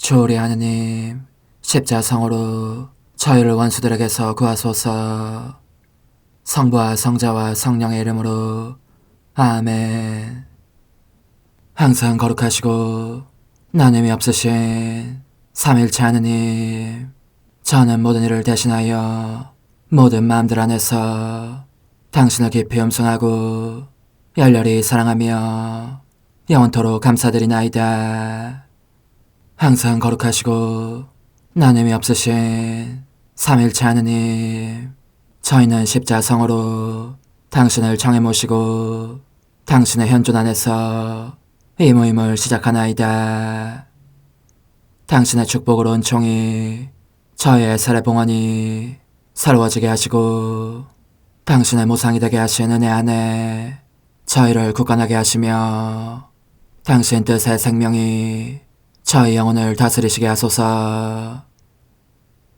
주오리 하느님, 십자성으로 저희를 원수들에게서 구하소서. 성부와 성자와 성령의 이름으로 아멘. 항상 거룩하시고 나눔이 없으신 삼일체 하느님, 저는 모든 일을 대신하여 모든 마음들 안에서 당신을 깊이 음성하고 열렬히 사랑하며 영원토록 감사드리나이다. 항상 거룩하시고 나눔이 없으신 삼일체 하느님, 저희는 십자성으로 당신을 정해 모시고 당신의 현존 안에서 이 모임을 시작하나이다. 당신의 축복으로 은총이 저희의 세례봉헌이 새로워지게 하시고 당신의 모상이 되게 하신 은혜 안에 저희를 굳건하게 하시며 당신 뜻의 생명이 저희 영혼을 다스리시게 하소서.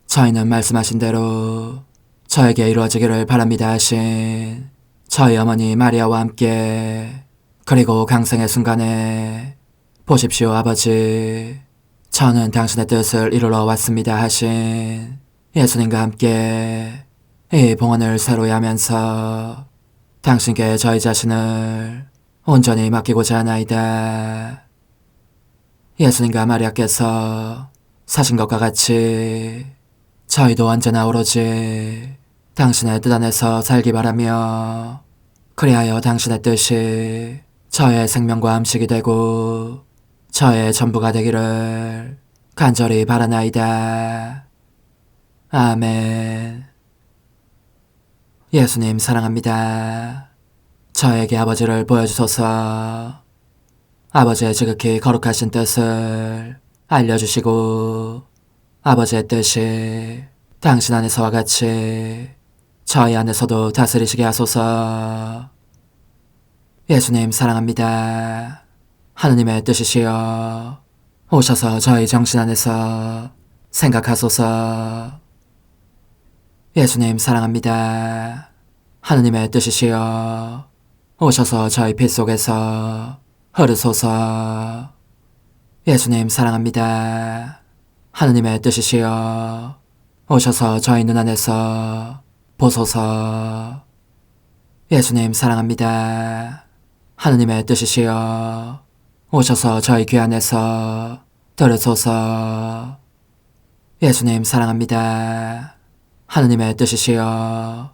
저희는 말씀하신 대로 저에게 이루어지기를 바랍니다 하신 저희 어머니 마리아와 함께, 그리고 강생의 순간에 보십시오 아버지, 저는 당신의 뜻을 이루러 왔습니다 하신 예수님과 함께 이 봉헌을 새로이 하면서 당신께 저희 자신을 온전히 맡기고자 하나이다. 예수님과 마리아께서 사신 것과 같이 저희도 언제나 오로지 당신의 뜻 안에서 살기 바라며, 그리하여 당신의 뜻이 저의 생명과 음식이 되고 저의 전부가 되기를 간절히 바라나이다. 아멘. 예수님 사랑합니다. 저에게 아버지를 보여주소서. 아버지의 지극히 거룩하신 뜻을 알려주시고 아버지의 뜻이 당신 안에서와 같이 저희 안에서도 다스리시게 하소서. 예수님 사랑합니다. 하느님의 뜻이시여 오셔서 저희 정신 안에서 생각하소서. 예수님 사랑합니다. 하느님의 뜻이시여 오셔서 저희 피 속에서 흐르소서. 예수님 사랑합니다. 하느님의 뜻이시여 오셔서 저희 눈 안에서 보소서. 예수님 사랑합니다. 하느님의 뜻이시여 오셔서 저희 귀 안에서 들으소서. 예수님 사랑합니다. 하느님의 뜻이시여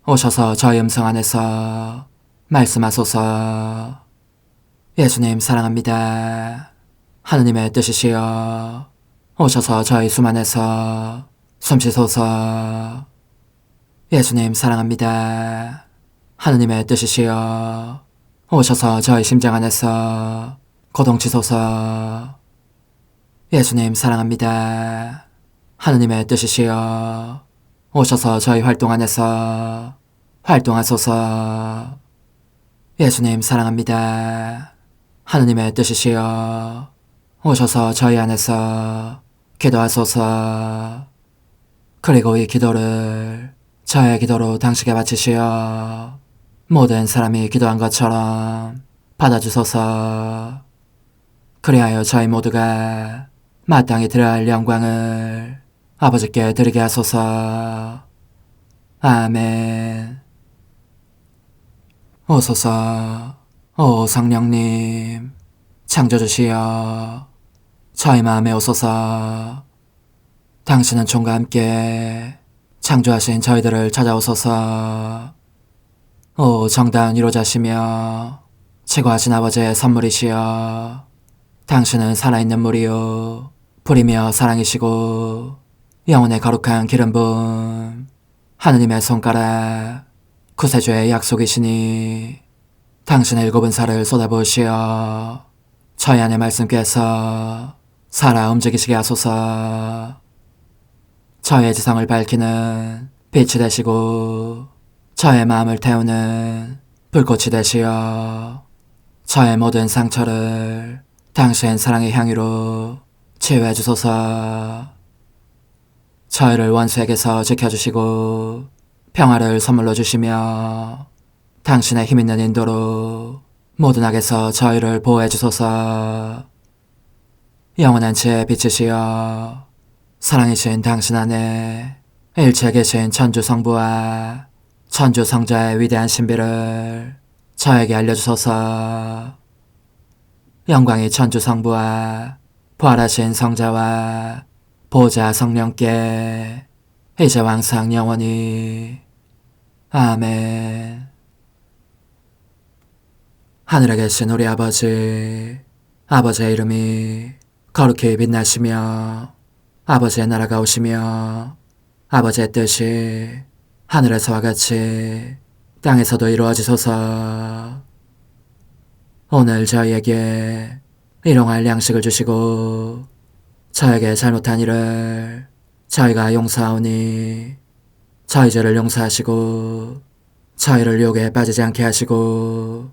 오셔서 저희 음성 안에서 말씀하소서. 예수님 사랑합니다. 하느님의 뜻이시여 오셔서 저희 숨 안에서 숨쉬소서. 예수님 사랑합니다. 하느님의 뜻이시여 오셔서 저희 심장 안에서 고동치소서. 예수님 사랑합니다. 하느님의 뜻이시여 오셔서 저희 활동 안에서 활동하소서. 예수님 사랑합니다. 하느님의 뜻이시여 오셔서 저희 안에서 기도하소서. 그리고 이 기도를 저의 기도로 당신께 바치시어 모든 사람이 기도한 것처럼 받아주소서. 그리하여 저희 모두가 마땅히 드려야 할 영광을 아버지께 드리게 하소서. 아멘. 오소서. 오 성령님 창조주시여 저희 마음에 오소서. 당신은 총과 함께 창조하신 저희들을 찾아오소서. 오 정다운 위로자시며 최고하신 아버지의 선물이시여 당신은 살아있는 물이요 불이며 사랑이시고 영혼의 거룩한 기름 부음 하느님의 손가락 구세주의 약속이시니 당신의 일곱은 살을 쏟아부으시어 저희 안의 말씀께서 살아 움직이시게 하소서. 저의 지성을 밝히는 빛이 되시고 저의 마음을 태우는 불꽃이 되시어 저의 모든 상처를 당신 사랑의 향유로 치유해 주소서. 저희를 원수에게서 지켜주시고 평화를 선물로 주시며 당신의 힘있는 인도로 모든 악에서 저희를 보호해 주소서. 영원한 제 빛이시여 사랑이신 당신 안에 일체 계신 천주 성부와 천주 성자의 위대한 신비를 저에게 알려주소서. 영광이 천주 성부와 부활하신 성자와 보좌 성령께 이제와 항상 영원히 아멘. 하늘에 계신 우리 아버지, 아버지의 이름이 거룩히 빛나시며 아버지의 나라가 오시며 아버지의 뜻이 하늘에서와 같이 땅에서도 이루어지소서. 오늘 저희에게 일용할 양식을 주시고 저에게 잘못한 일을 저희가 용서하오니 저희 죄를 용서하시고 저희를 유혹에 빠지지 않게 하시고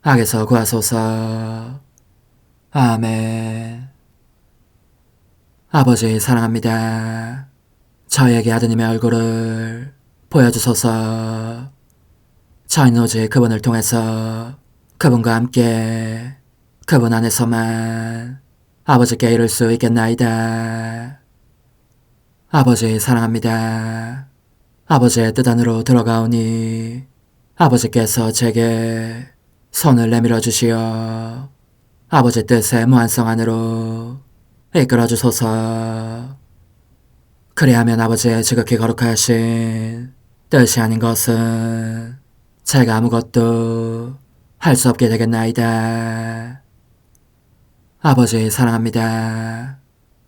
악에서 구하소서. 아멘. 아버지 사랑합니다. 저희에게 아드님의 얼굴을 보여주소서. 저희는 오직 그분을 통해서 그분과 함께 그분 안에서만 아버지께 이룰 수 있겠나이다. 아버지 사랑합니다. 아버지의 뜻 안으로 들어가오니 아버지께서 제게 손을 내밀어 주시어 아버지 뜻의 무한성 안으로 이끌어 주소서. 그리하면 아버지의 지극히 거룩하신 뜻이 아닌 것은 제가 아무것도 할 수 없게 되겠나이다. 아버지 사랑합니다.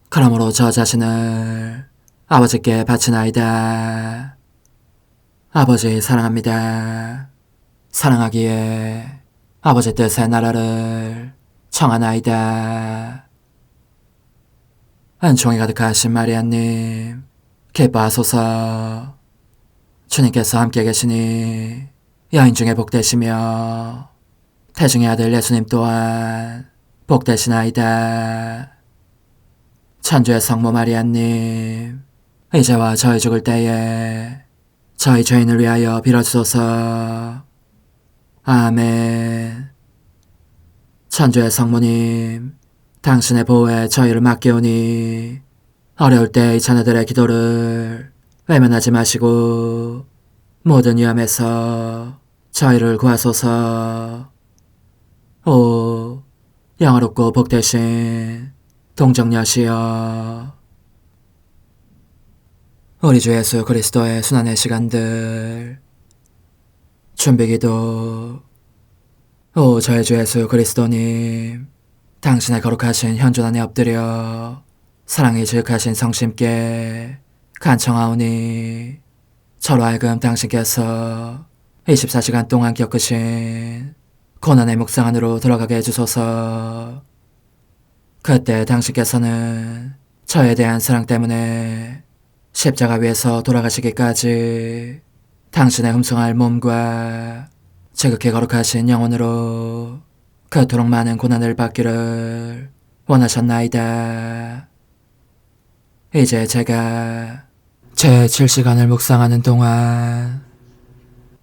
그러므로 저 자신을 아버지께 바치나이다. 아버지 사랑합니다. 사랑하기에 아버지 뜻의 나라를 청하나이다. 은총이 가득하신 마리아님, 기뻐하소서. 주님께서 함께 계시니 여인 중에 복되시며 태중의 아들 예수님 또한 복되시나이다. 천주의 성모 마리아님, 이제와 저희 죽을 때에 저희 죄인을 위하여 빌어주소서. 아멘. 천주의 성모님, 당신의 보호에 저희를 맡기오니 어려울 때 이 자녀들의 기도를 외면하지 마시고 모든 위험에서 저희를 구하소서. 오, 영화롭고 복되신 동정녀시여, 우리 주 예수 그리스도의 순환의 시간들 준비기도. 오 저희 주 예수 그리스도님, 당신의 거룩하신 현존 안에 엎드려 사랑이 지극하신 성심께 간청하오니 저로 하여금 당신께서 24시간 동안 겪으신 고난의 묵상 안으로 들어가게 해주소서. 그때 당신께서는 저에 대한 사랑 때문에 십자가 위에서 돌아가시기까지 당신의 흠숭할 몸과 지극히 거룩하신 영혼으로 그토록 많은 고난을 받기를 원하셨나이다. 이제 제가 제 7시간을 묵상하는 동안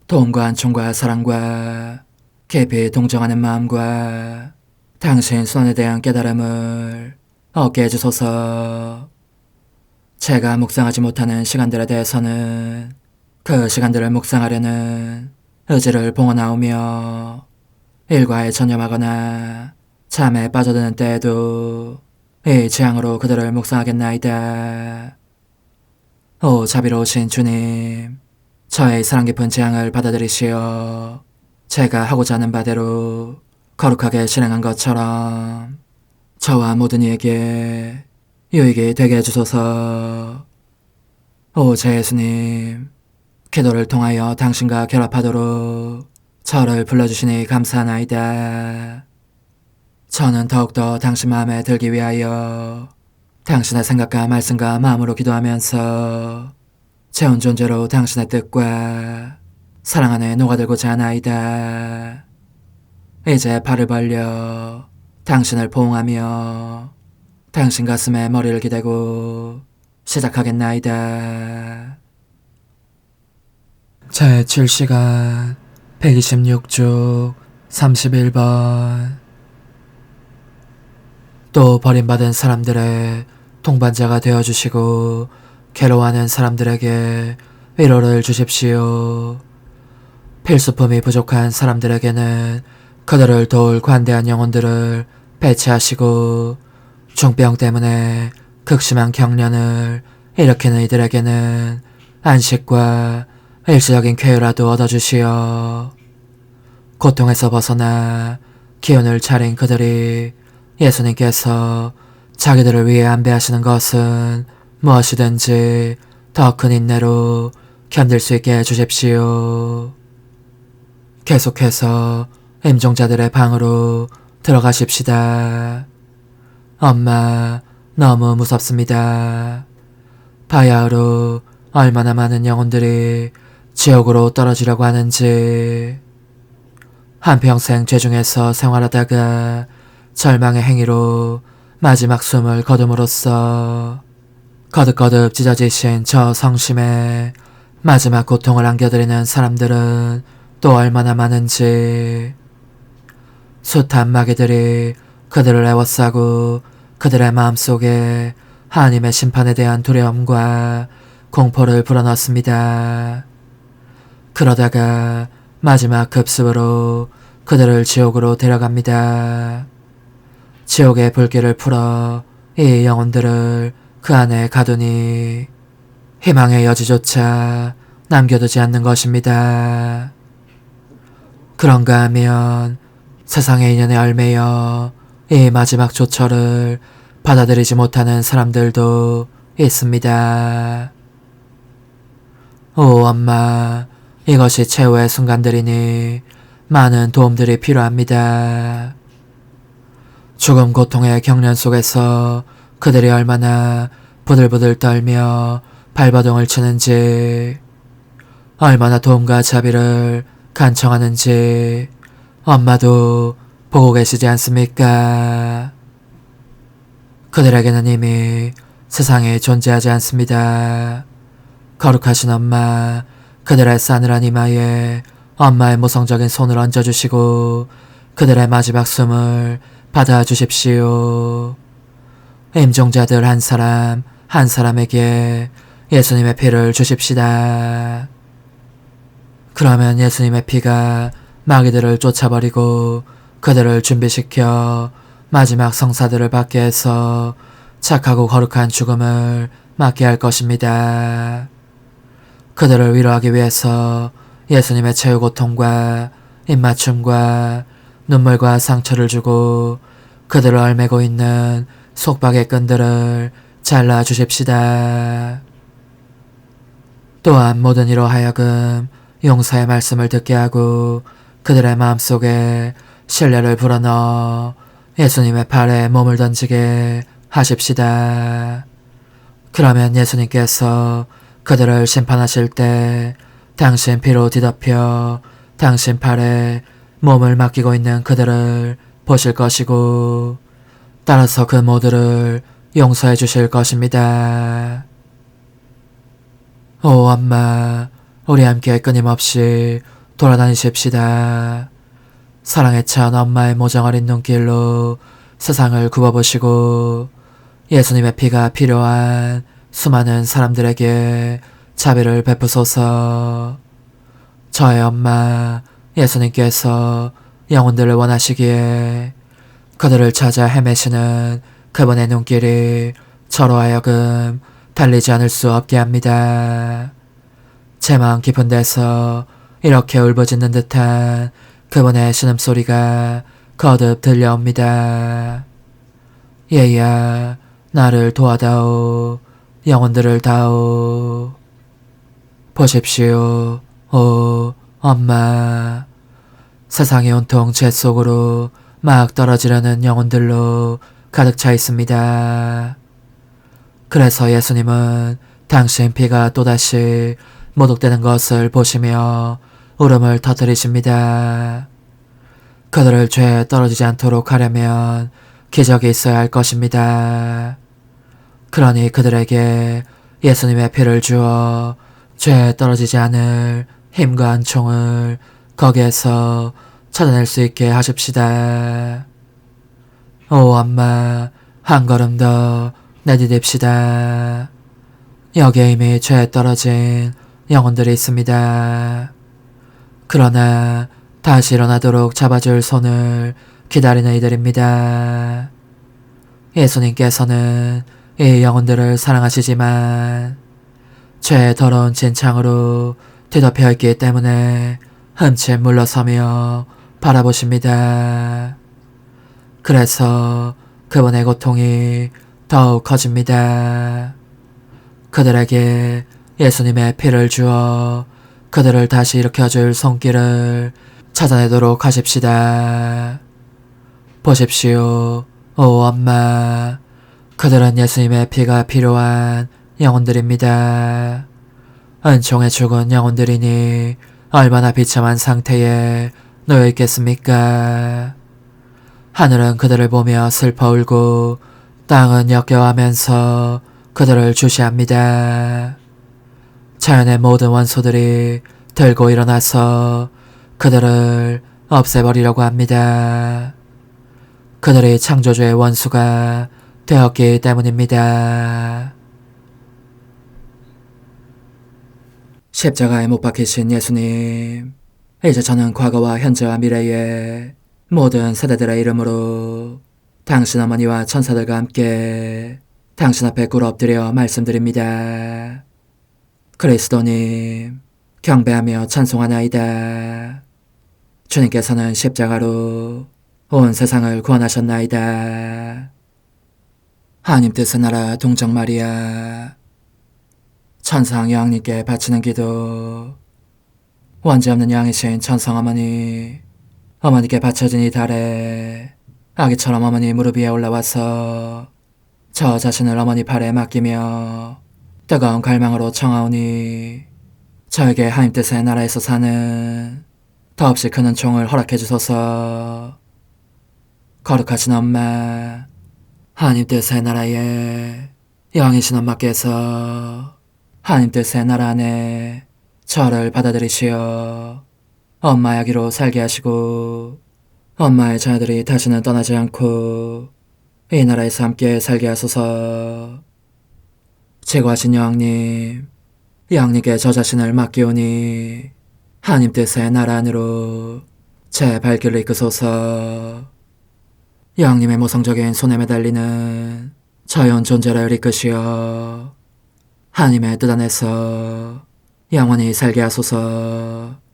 도움과 안총과 사랑과 깊이 동정하는 마음과 당신 손에 대한 깨달음을 얻게 해주소서. 제가 묵상하지 못하는 시간들에 대해서는 그 시간들을 묵상하려는 의지를 봉헌하오며 일과에 전념하거나 잠에 빠져드는 때에도 이 재앙으로 그들을 묵상하겠나이다. 오 자비로우신 주님, 저의 사랑 깊은 재앙을 받아들이시어 제가 하고자 하는 바대로 거룩하게 실행한 것처럼 저와 모든 이에게 유익이 되게 해주소서. 오 제 예수님, 기도를 통하여 당신과 결합하도록 저를 불러주시니 감사하나이다. 저는 더욱더 당신 마음에 들기 위하여 당신의 생각과 말씀과 마음으로 기도하면서 제 온 존재로 당신의 뜻과 사랑 안에 녹아들고자 하나이다. 이제 발을 벌려 당신을 포옹하며 당신 가슴에 머리를 기대고 시작하겠나이다. 제 7시간 126쪽 31번. 또 버림받은 사람들의 동반자가 되어주시고 괴로워하는 사람들에게 위로를 주십시오. 필수품이 부족한 사람들에게는 그들을 도울 관대한 영혼들을 배치하시고 중병 때문에 극심한 경련을 일으키는 이들에게는 안식과 일시적인 쾌유라도 얻어주시어 고통에서 벗어나 기운을 차린 그들이 예수님께서 자기들을 위해 안배하시는 것은 무엇이든지 더 큰 인내로 견딜 수 있게 해주십시오. 계속해서 임종자들의 방으로 들어가십시다. 엄마, 너무 무섭습니다. 바야흐로 얼마나 많은 영혼들이 지옥으로 떨어지려고 하는지. 한평생 죄중에서 생활하다가 절망의 행위로 마지막 숨을 거둠으로써 거듭거듭 찢어지신 저 성심에 마지막 고통을 안겨드리는 사람들은 또 얼마나 많은지. 숱한 마귀들이 그들을 애워싸고 그들의 마음속에 하나님의 심판에 대한 두려움과 공포를 불어넣습니다. 그러다가 마지막 급습으로 그들을 지옥으로 데려갑니다. 지옥의 불길을 풀어 이 영혼들을 그 안에 가두니 희망의 여지조차 남겨두지 않는 것입니다. 그런가 하면 세상의 인연에 얽매여 이 마지막 조처를 받아들이지 못하는 사람들도 있습니다. 오 엄마, 이것이 최후의 순간들이니 많은 도움들이 필요합니다. 죽음 고통의 경련 속에서 그들이 얼마나 부들부들 떨며 발버둥을 치는지, 얼마나 도움과 자비를 간청하는지 엄마도 보고 계시지 않습니까? 그들에게는 이미 세상에 존재하지 않습니다. 거룩하신 엄마, 그들의 싸늘한 이마에 엄마의 모성적인 손을 얹어주시고 그들의 마지막 숨을 받아주십시오. 임종자들 한 사람 한 사람에게 예수님의 피를 주십시다. 그러면 예수님의 피가 마귀들을 쫓아버리고 그들을 준비시켜 마지막 성사들을 받게 해서 착하고 거룩한 죽음을 맞게 할 것입니다. 그들을 위로하기 위해서 예수님의 최후 고통과 입맞춤과 눈물과 상처를 주고 그들을 얽매고 있는 속박의 끈들을 잘라 주십시다. 또한 모든 이로 하여금 용서의 말씀을 듣게 하고 그들의 마음속에 신뢰를 불어넣어 예수님의 발에 몸을 던지게 하십시다. 그러면 예수님께서 그들을 심판하실 때 당신 피로 뒤덮여 당신 팔에 몸을 맡기고 있는 그들을 보실 것이고 따라서 그 모두를 용서해 주실 것입니다. 오 엄마, 우리 함께 끊임없이 돌아다니십시다. 사랑에 찬 엄마의 모정어린 눈길로 세상을 굽어보시고 예수님의 피가 필요한 수많은 사람들에게 자비를 베푸소서. 저의 엄마 예수님께서 영혼들을 원하시기에 그들을 찾아 헤매시는 그분의 눈길이 저로 하여금 달리지 않을 수 없게 합니다. 제 마음 깊은 데서 이렇게 울부짖는 듯한 그분의 신음소리가 거듭 들려옵니다. 얘야, 나를 도와다오. 영혼들을 다오. 보십시오. 오 엄마, 세상이 온통 제 속으로 막 떨어지려는 영혼들로 가득 차 있습니다. 그래서 예수님은 당신 피가 또다시 모독되는 것을 보시며 울음을 터뜨리십니다. 그들을 죄에 떨어지지 않도록 하려면 기적이 있어야 할 것입니다. 그러니 그들에게 예수님의 피를 주어 죄에 떨어지지 않을 힘과 은총을 거기에서 찾아낼 수 있게 하십시다. 오 엄마, 한 걸음 더 내디딥시다. 여기에 이미 죄에 떨어진 영혼들이 있습니다. 그러나 다시 일어나도록 잡아줄 손을 기다리는 이들입니다. 예수님께서는 이 영혼들을 사랑하시지만 죄의 더러운 진창으로 뒤덮여 있기 때문에 흠칫 물러서며 바라보십니다. 그래서 그분의 고통이 더욱 커집니다. 그들에게 예수님의 피를 주어 그들을 다시 일으켜줄 손길을 찾아내도록 하십시다. 보십시오, 오 엄마. 그들은 예수님의 피가 필요한 영혼들입니다. 은총에 죽은 영혼들이니 얼마나 비참한 상태에 놓여 있겠습니까? 하늘은 그들을 보며 슬퍼 울고 땅은 역겨워하면서 그들을 주시합니다. 자연의 모든 원소들이 들고 일어나서 그들을 없애버리려고 합니다. 그들이 창조주의 원수가 되었기 때문입니다. 십자가에 못 박히신 예수님, 이제 저는 과거와 현재와 미래의 모든 세대들의 이름으로 당신 어머니와 천사들과 함께 당신 앞에 꿇어 엎드려 말씀드립니다. 그리스도님, 경배하며 찬송하나이다. 주님께서는 십자가로 온 세상을 구원하셨나이다. 하나님 뜻의 나라 동정 마리아, 천상 여왕님께 바치는 기도. 원죄 없는 여왕이신 천상 어머니, 어머니께 바쳐진 이 달에 아기처럼 어머니 무릎 위에 올라와서 저 자신을 어머니 팔에 맡기며 뜨거운 갈망으로 청하오니 저에게 하나님 뜻의 나라에서 사는 더없이 큰 은총을 허락해 주소서. 거룩하신 엄마, 하나님 뜻의 나라에 여왕이신 엄마께서 하나님 뜻의 나라 안에 저를 받아들이시어 엄마 아기로 살게 하시고 엄마의 자녀들이 다시는 떠나지 않고 이 나라에서 함께 살게 하소서. 제거하신 여왕님, 여왕님께 저 자신을 맡기오니 하나님 뜻의 나라 안으로 제 발길을 이끄소서. 여왕님의 모성적인 손에 매달리는 자연 존재를 이끄시어 하나님의 뜻 안에서 영원히 살게 하소서.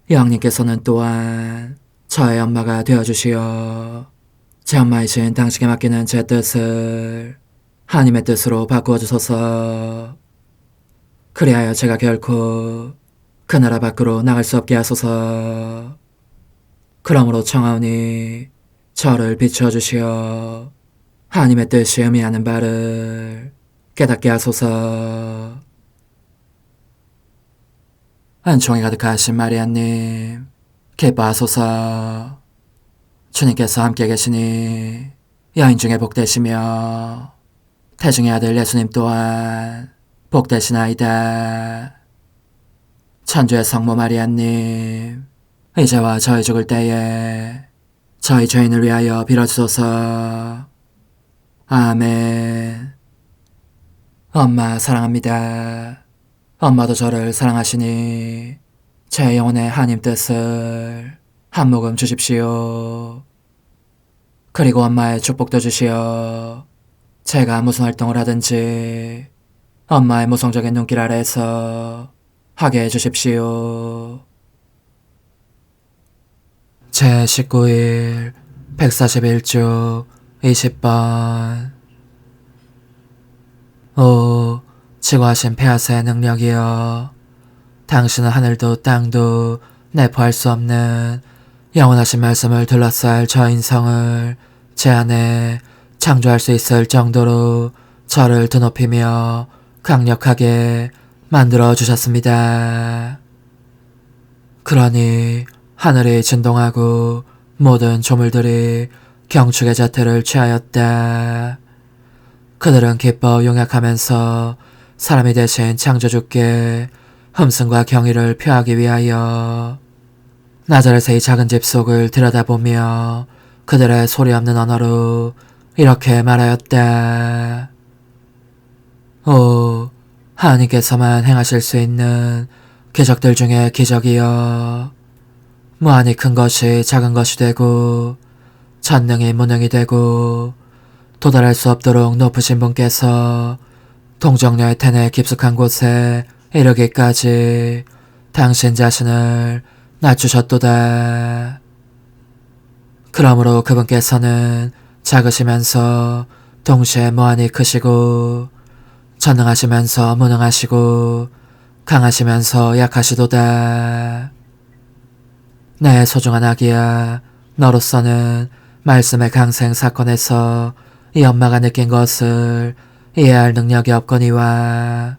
여왕님께서는 또한 저의 엄마가 되어주시어 제 엄마이신 당신께 맡기는 제 뜻을 하나님의 뜻으로 바꾸어 주소서. 그리하여 제가 결코 그 나라 밖으로 나갈 수 없게 하소서. 그러므로 청하오니 저를 비추어 주시어 하나님의 뜻이 의미하는 바를 깨닫게 하소서. 은총이 가득하신 마리아님, 기뻐하소서. 주님께서 함께 계시니 여인 중에 복되시며 태중의 아들 예수님 또한 복되시나이다. 천주의 성모 마리아님, 이제와 저희 죽을 때에 저희 죄인을 위하여 빌어주소서. 아멘. 엄마 사랑합니다. 엄마도 저를 사랑하시니 제 영혼의 하나님 뜻을 한 모금 주십시오. 그리고 엄마의 축복도 주시어 제가 무슨 활동을 하든지 엄마의 모성적인 눈길 아래에서 하게 해주십시오. 제19일 141쪽 20번. 오 지구하신 폐하사의 능력이여, 당신은 하늘도 땅도 내포할 수 없는 영원하신 말씀을 둘러쌀 저 인성을 제 안에 창조할 수 있을 정도로 저를 드높이며 강력하게 만들어 주셨습니다. 그러니 하늘이 진동하고 모든 조물들이 경축의 자태를 취하였다. 그들은 기뻐 용약하면서 사람이 되신 창조주께 흠승과 경의를 표하기 위하여 나자렛의 이 작은 집 속을 들여다보며 그들의 소리 없는 언어로 이렇게 말하였다. 오, 하나님께서만 행하실 수 있는 기적들 중에 기적이여. 무한히 큰 것이 작은 것이 되고 전능이 무능이 되고 도달할 수 없도록 높으신 분께서 동정녀의 텐의 깊숙한 곳에 이르기까지 당신 자신을 낮추셨도다. 그러므로 그분께서는 작으시면서 동시에 무한히 크시고 전능하시면서 무능하시고 강하시면서 약하시도다. 내 소중한 아기야, 너로서는 말씀의 강생 사건에서 이 엄마가 느낀 것을 이해할 능력이 없거니와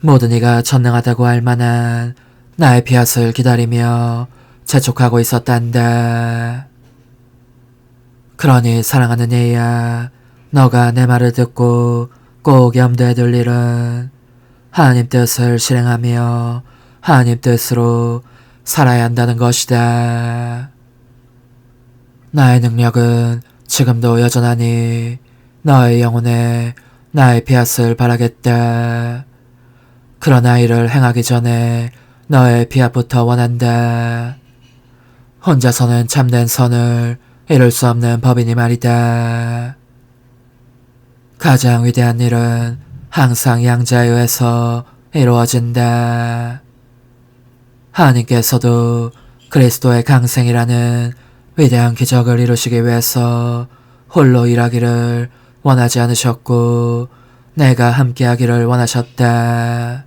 모든 이가 전능하다고 할 만한 나의 피앗을 기다리며 재촉하고 있었단다. 그러니 사랑하는 얘야, 너가 내 말을 듣고 꼭 염두에 둘 일은 하나님 뜻을 실행하며 하나님 뜻으로 살아야 한다는 것이다. 나의 능력은 지금도 여전하니 너의 영혼에 나의 피앗을 바라겠다. 그러나 이를 행하기 전에 너의 피앗부터 원한다. 혼자서는 참된 선을 이룰 수 없는 법이니 말이다. 가장 위대한 일은 항상 양자에 의해서 이루어진다. 하나님께서도 그리스도의 강생이라는 위대한 기적을 이루시기 위해서 홀로 일하기를 원하지 않으셨고 내가 함께하기를 원하셨다.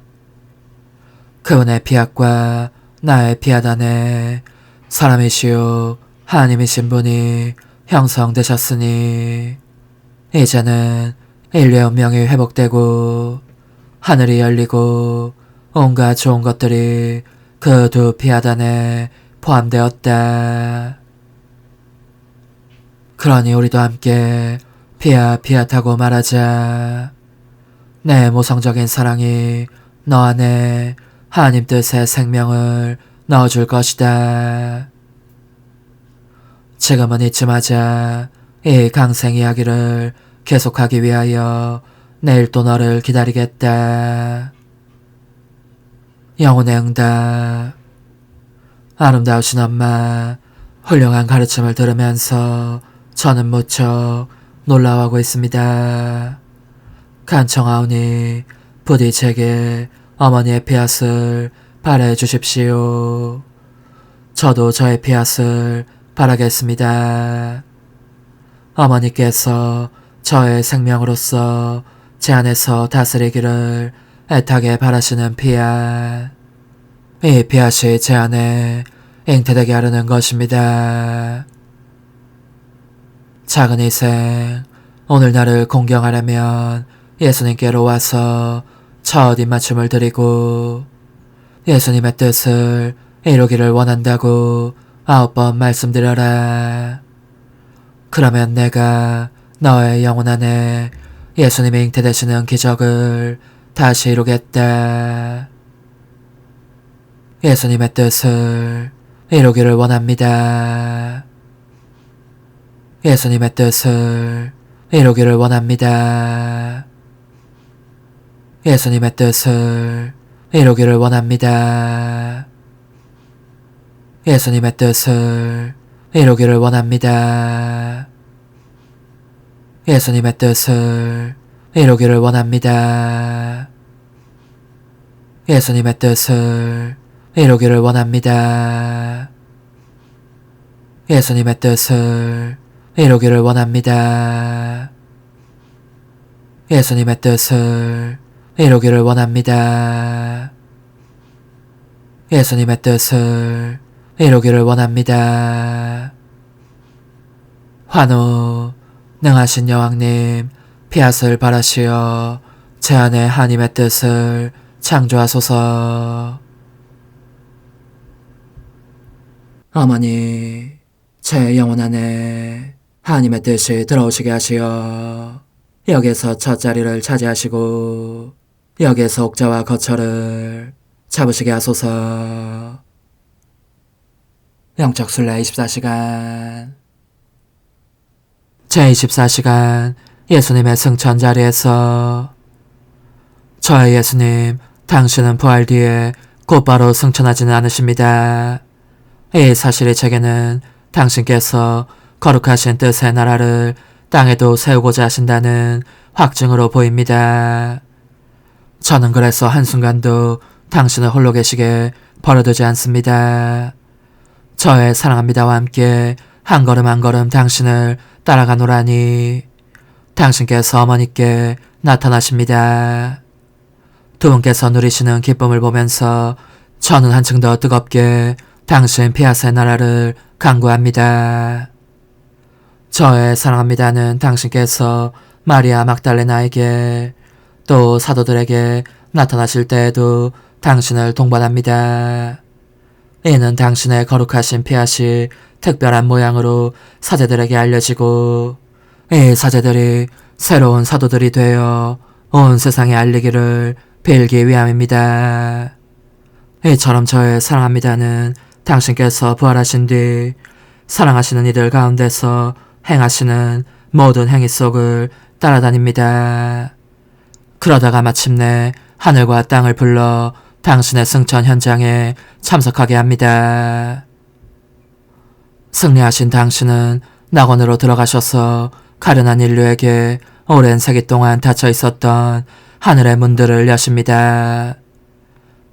그분의 피앗과 나의 피앗 안에 사람이시요 하나님이신 분이 형성되셨으니 이제는 인류의 운명이 회복되고 하늘이 열리고 온갖 좋은 것들이 그 두 피앗 안에 포함되었다. 그러니 우리도 함께 피앗하고 말하자. 내 모성적인 사랑이 너 안에 하나님 뜻의 생명을 넣어줄 것이다. 지금은 잊지 마자. 이 강생 이야기를 계속하기 위하여 내일 또 너를 기다리겠다. 영혼의 응답. 아름다우신 엄마, 훌륭한 가르침을 들으면서 저는 무척 놀라워하고 있습니다. 간청하오니 부디 제게 어머니의 피앗을 바라해 주십시오. 저도 저의 피앗을 바라겠습니다. 어머니께서 저의 생명으로서 제 안에서 다스리기를 애타게 바라시는 피앗. 이 피앗이 제 안에 잉태되게 하려는 것입니다. 작은 희생, 오늘 나를 공경하려면 예수님께로 와서 첫 입맞춤을 드리고 예수님의 뜻을 이루기를 원한다고 9번 말씀드려라. 그러면 내가 너의 영혼 안에 예수님이 잉태되시는 기적을 다시 이루겠다. 예수님의 뜻을 이루기를 원합니다. 예수님의 뜻을 이루기를 원합니다. 예수님의 뜻을 이루기를 원합니다. 예수님의 뜻을 이루기를 원합니다. 예수님의 뜻을 이루기를 원합니다. 예수님의 뜻을 이루기를 원합니다. 예수님의 뜻을 이루기를 원합니다. 예수님의 뜻을 이루기를 원합니다. 예수님의 뜻을 이루기를 원합니다. 환호, 능하신 여왕님, 피앗을 바라시어 제 안에 하나님의 뜻을 창조하소서. 어머니, 제 영혼 안에 하나님의 뜻이 들어오시게 하시어 여기에서 첫 자리를 차지하시고 여기에서 옥자와 거처를 잡으시게 하소서. 영적 순례 24시간. 제24시간 예수님의 승천 자리에서 저의 예수님, 당신은 부활 뒤에 곧바로 승천하지는 않으십니다. 이 사실이 제게는 당신께서 거룩하신 뜻의 나라를 땅에도 세우고자 하신다는 확증으로 보입니다. 저는 그래서 한순간도 당신을 홀로 계시게 버려두지 않습니다. 저의 사랑합니다와 함께 한 걸음 한 걸음 당신을 따라가노라니 당신께서 어머니께 나타나십니다. 두 분께서 누리시는 기쁨을 보면서 저는 한층 더 뜨겁게 당신 피아사의 나라를 간구합니다. 저의 사랑합니다는 당신께서 마리아 막달레나에게 또 사도들에게 나타나실 때에도 당신을 동반합니다. 이는 당신의 거룩하신 피아시 특별한 모양으로 사제들에게 알려지고 이 사제들이 새로운 사도들이 되어 온 세상에 알리기를 빌기 위함입니다. 이처럼 저의 사랑합니다는 당신께서 부활하신 뒤 사랑하시는 이들 가운데서 행하시는 모든 행위 속을 따라다닙니다. 그러다가 마침내 하늘과 땅을 불러 당신의 승천 현장에 참석하게 합니다. 승리하신 당신은 낙원으로 들어가셔서 가련한 인류에게 오랜 세기 동안 닫혀 있었던 하늘의 문들을 여십니다.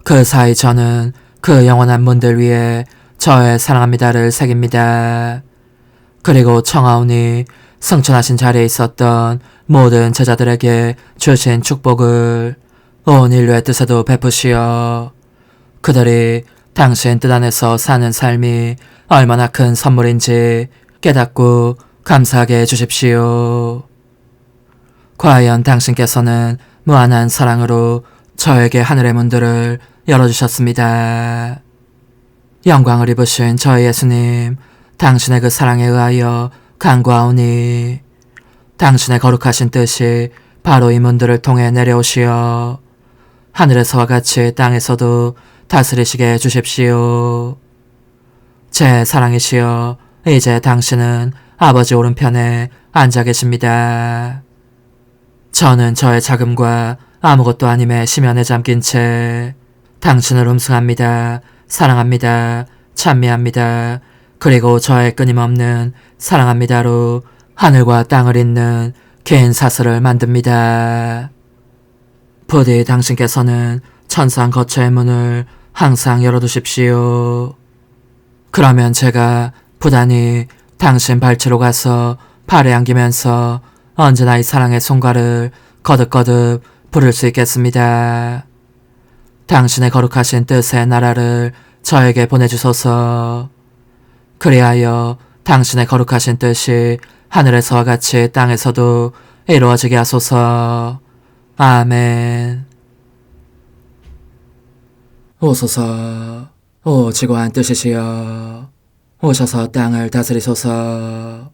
그 사이 저는 그 영원한 문들 위에 저의 사랑합니다를 새깁니다. 그리고 청하오니 승천하신 자리에 있었던 모든 제자들에게 주신 축복을 온 인류의 뜻에도 베푸시어 그들이 당신 뜻 안에서 사는 삶이 얼마나 큰 선물인지 깨닫고 감사하게 해주십시오. 과연 당신께서는 무한한 사랑으로 저에게 하늘의 문들을 열어주셨습니다. 영광을 입으신 저희 예수님, 당신의 그 사랑에 의하여 간구하오니 당신의 거룩하신 뜻이 바로 이 문들을 통해 내려오시어 하늘에서와 같이 땅에서도 다스리시게 해주십시오. 제 사랑이시여, 이제 당신은 아버지 오른편에 앉아 계십니다. 저는 저의 자금과 아무것도 아님의 심연에 잠긴 채 당신을 음승합니다. 사랑합니다. 찬미합니다. 그리고 저의 끊임없는 사랑합니다로 하늘과 땅을 잇는 긴 사슬을 만듭니다. 부디 당신께서는 천상 거처의 문을 항상 열어두십시오. 그러면 제가 부단히 당신 발치로 가서 팔에 안기면서 언제나 이 사랑의 손가를 거듭거듭 부를 수 있겠습니다. 당신의 거룩하신 뜻의 나라를 저에게 보내주소서. 그리하여 당신의 거룩하신 뜻이 하늘에서와 같이 땅에서도 이루어지게 하소서. 아멘. 오소서. 오 지고한 뜻이시여, 오셔서 땅을 다스리소서.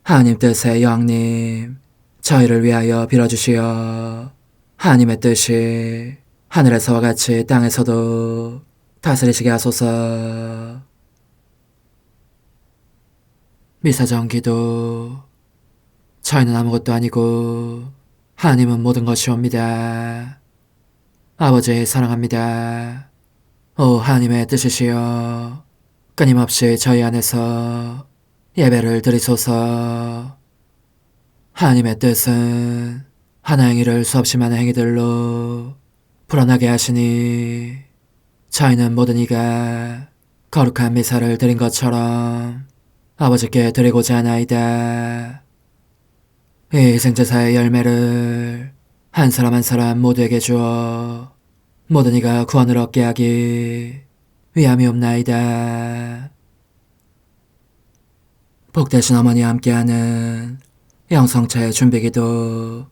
하나님 뜻의 여왕님, 저희를 위하여 빌어주시어 하나님의 뜻이 하늘에서와 같이 땅에서도 다스리시게 하소서. 미사정 기도. 저희는 아무것도 아니고 하나님은 모든 것이옵니다. 아버지 사랑합니다. 오 하나님의 뜻이시여, 끊임없이 저희 안에서 예배를 드리소서. 하나님의 뜻은 하나 행위를 수없이 많은 행위들로 불어나게 하시니 저희는 모든 이가 거룩한 미사를 드린 것처럼 아버지께 드리고자 하나이다. 이 희생제사의 열매를 한 사람 한 사람 모두에게 주어 모든 이가 구원을 얻게 하기 위함이옵나이다. 복되신 어머니와 함께하는 영성차의 준비기도.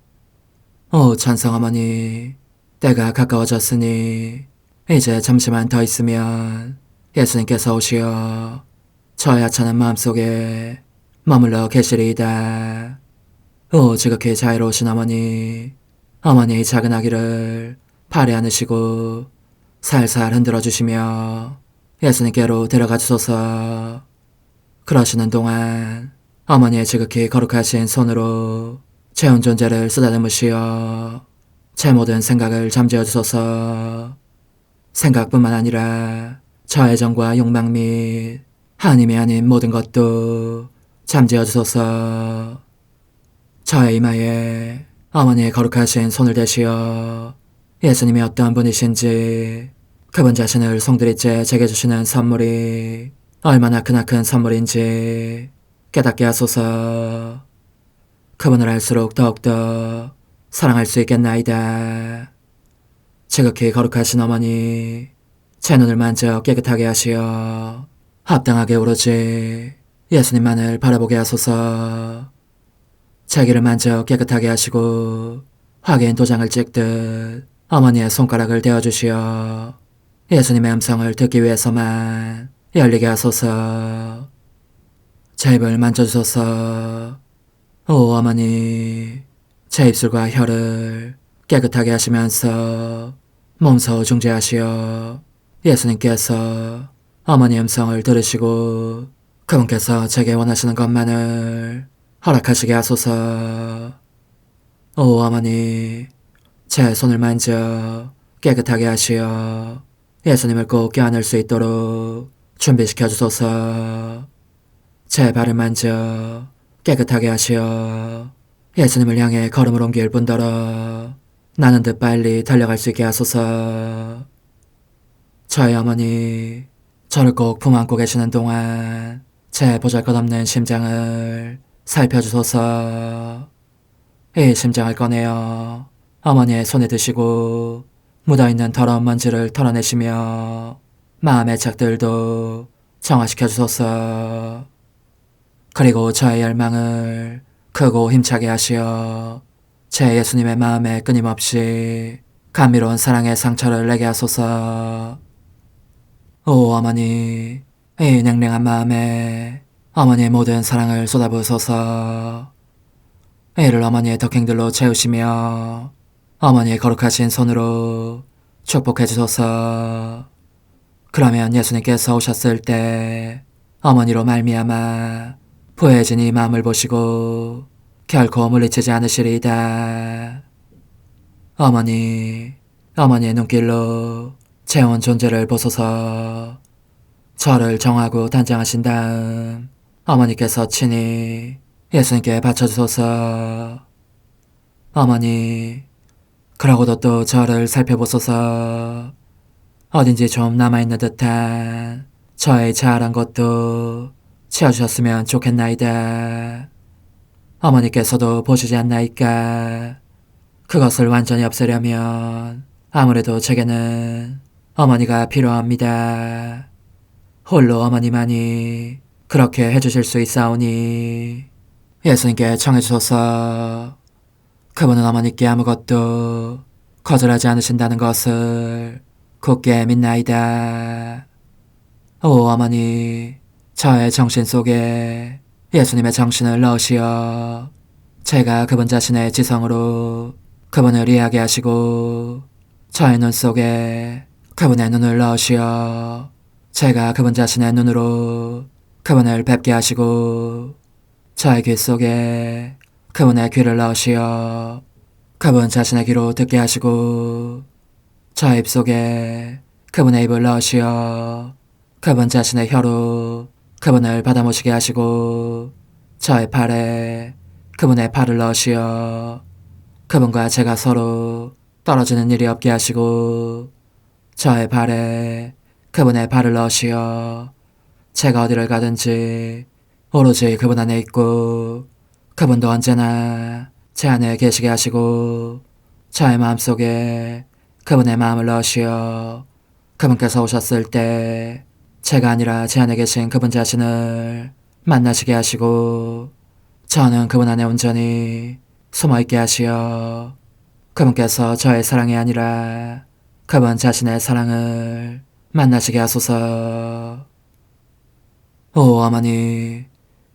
오 찬성 어머니, 때가 가까워졌으니 이제 잠시만 더 있으면 예수님께서 오시어 저의 하찮은 마음속에 머물러 계시리이다. 오 지극히 자유로우신 어머니, 어머니의 작은 아기를 팔에 안으시고 살살 흔들어 주시며 예수님께로 데려가 주소서. 그러시는 동안 어머니의 지극히 거룩하신 손으로 제 온 존재를 쓰다듬으시어 제 모든 생각을 잠재워 주소서. 생각뿐만 아니라 저의 정과 욕망 및 하나님이 아닌 모든 것도 잠재워 주소서. 저의 이마에 어머니의 거룩하신 손을 대시어 예수님이 어떤 분이신지, 그분 자신을 송두리째 제게 주시는 선물이 얼마나 크나큰 선물인지 깨닫게 하소서. 그분을 알수록 더욱더 사랑할 수 있겠나이다. 지극히 거룩하신 어머니, 제 눈을 만져 깨끗하게 하시어 합당하게 오로지 예수님만을 바라보게 하소서. 제 귀를 만져 깨끗하게 하시고 확인 도장을 찍듯 어머니의 손가락을 대어주시어 예수님의 음성을 듣기 위해서만 열리게 하소서. 제 입을 만져주소서. 오 어머니, 제 입술과 혀를 깨끗하게 하시면서 몸소 중재하시어 예수님께서 어머니의 음성을 들으시고 그분께서 제게 원하시는 것만을 허락하시게 하소서. 오 어머니, 제 손을 만져 깨끗하게 하시어 예수님을 꼭 껴안을 수 있도록 준비시켜 주소서. 제 발을 만져 깨끗하게 하시어 예수님을 향해 걸음을 옮길 뿐더러 나는 듯 빨리 달려갈 수 있게 하소서. 저희 어머니, 저를 꼭 품 안고 계시는 동안 제 보잘것없는 심장을 살펴주소서. 이 심장을 꺼내어 어머니의 손에 드시고 묻어있는 더러운 먼지를 털어내시며 마음의 착들도 정화시켜 주소서. 그리고 저의 열망을 크고 힘차게 하시어 제 예수님의 마음에 끊임없이 감미로운 사랑의 상처를 내게 하소서. 오 어머니, 이 냉랭한 마음에 어머니의 모든 사랑을 쏟아부으소서. 이를 어머니의 덕행들로 채우시며 어머니의 거룩하신 손으로 축복해 주소서. 그러면 예수님께서 오셨을 때 어머니로 말미암아 부해진 이 마음을 보시고 결코 물리치지 않으시리이다. 어머니, 어머니의 눈길로 제 온 존재를 보소서. 저를 정하고 단장하신 다음 어머니께서 친히 예수님께 바쳐주소서. 어머니, 그러고도 또 저를 살펴보소서. 어딘지 좀 남아있는 듯한 저의 자아란 것도 채워주셨으면 좋겠나이다. 어머니께서도 보시지 않나이까? 그것을 완전히 없애려면 아무래도 제게는 어머니가 필요합니다. 홀로 어머니만이 그렇게 해주실 수 있사오니 예수님께 청해주소서. 그분은 어머니께 아무것도 거절하지 않으신다는 것을 굳게 믿나이다. 오 어머니, 저의 정신 속에 예수님의 정신을 넣으시어 제가 그분 자신의 지성으로 그분을 이해하게 하시고 저의 눈 속에 그분의 눈을 넣으시어 제가 그분 자신의 눈으로 그분을 뵙게 하시고 저의 귀 속에 그분의 귀를 넣으시어 그분 자신의 귀로 듣게 하시고 저의 입 속에 그분의 입을 넣으시어 그분 자신의 혀로 그분을 받아모시게 하시고 저의 팔에 그분의 팔을 넣으시어 그분과 제가 서로 떨어지는 일이 없게 하시고 저의 발에 그분의 발을 넣으시어 제가 어디를 가든지 오로지 그분 안에 있고 그분도 언제나 제 안에 계시게 하시고 저의 마음속에 그분의 마음을 넣으시어 그분께서 오셨을 때 제가 아니라 제 안에 계신 그분 자신을 만나시게 하시고 저는 그분 안에 온전히 숨어있게 하시어 그분께서 저의 사랑이 아니라 그분 자신의 사랑을 만나시게 하소서. 오 어머니,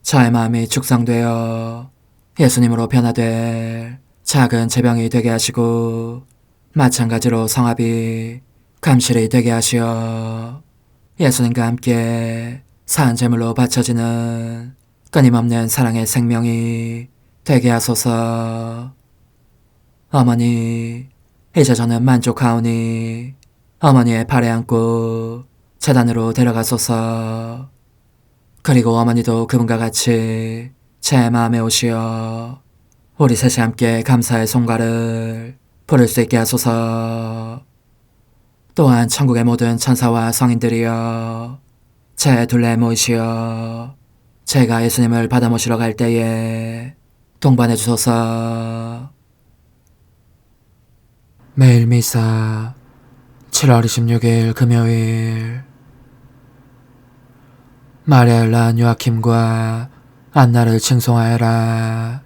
저의 마음이 축성되어 예수님으로 변화될 작은 제병이 되게 하시고 마찬가지로 성합이 감실이 되게 하시어 예수님과 함께 산 제물로 바쳐지는 끊임없는 사랑의 생명이 되게 하소서. 어머니, 이제 저는 만족하오니 어머니의 발에 안고 재단으로 데려가소서. 그리고 어머니도 그분과 같이 제 마음에 오시어 우리 셋이 함께 감사의 송가를 부를 수 있게 하소서. 또한 천국의 모든 천사와 성인들이여 제 둘레에 모이시어 제가 예수님을 받아 모시러 갈 때에 동반해 주소서. 매일 미사 7월 26일 금요일. 마리아를 낳은 요아킴과 안나를 칭송하여라.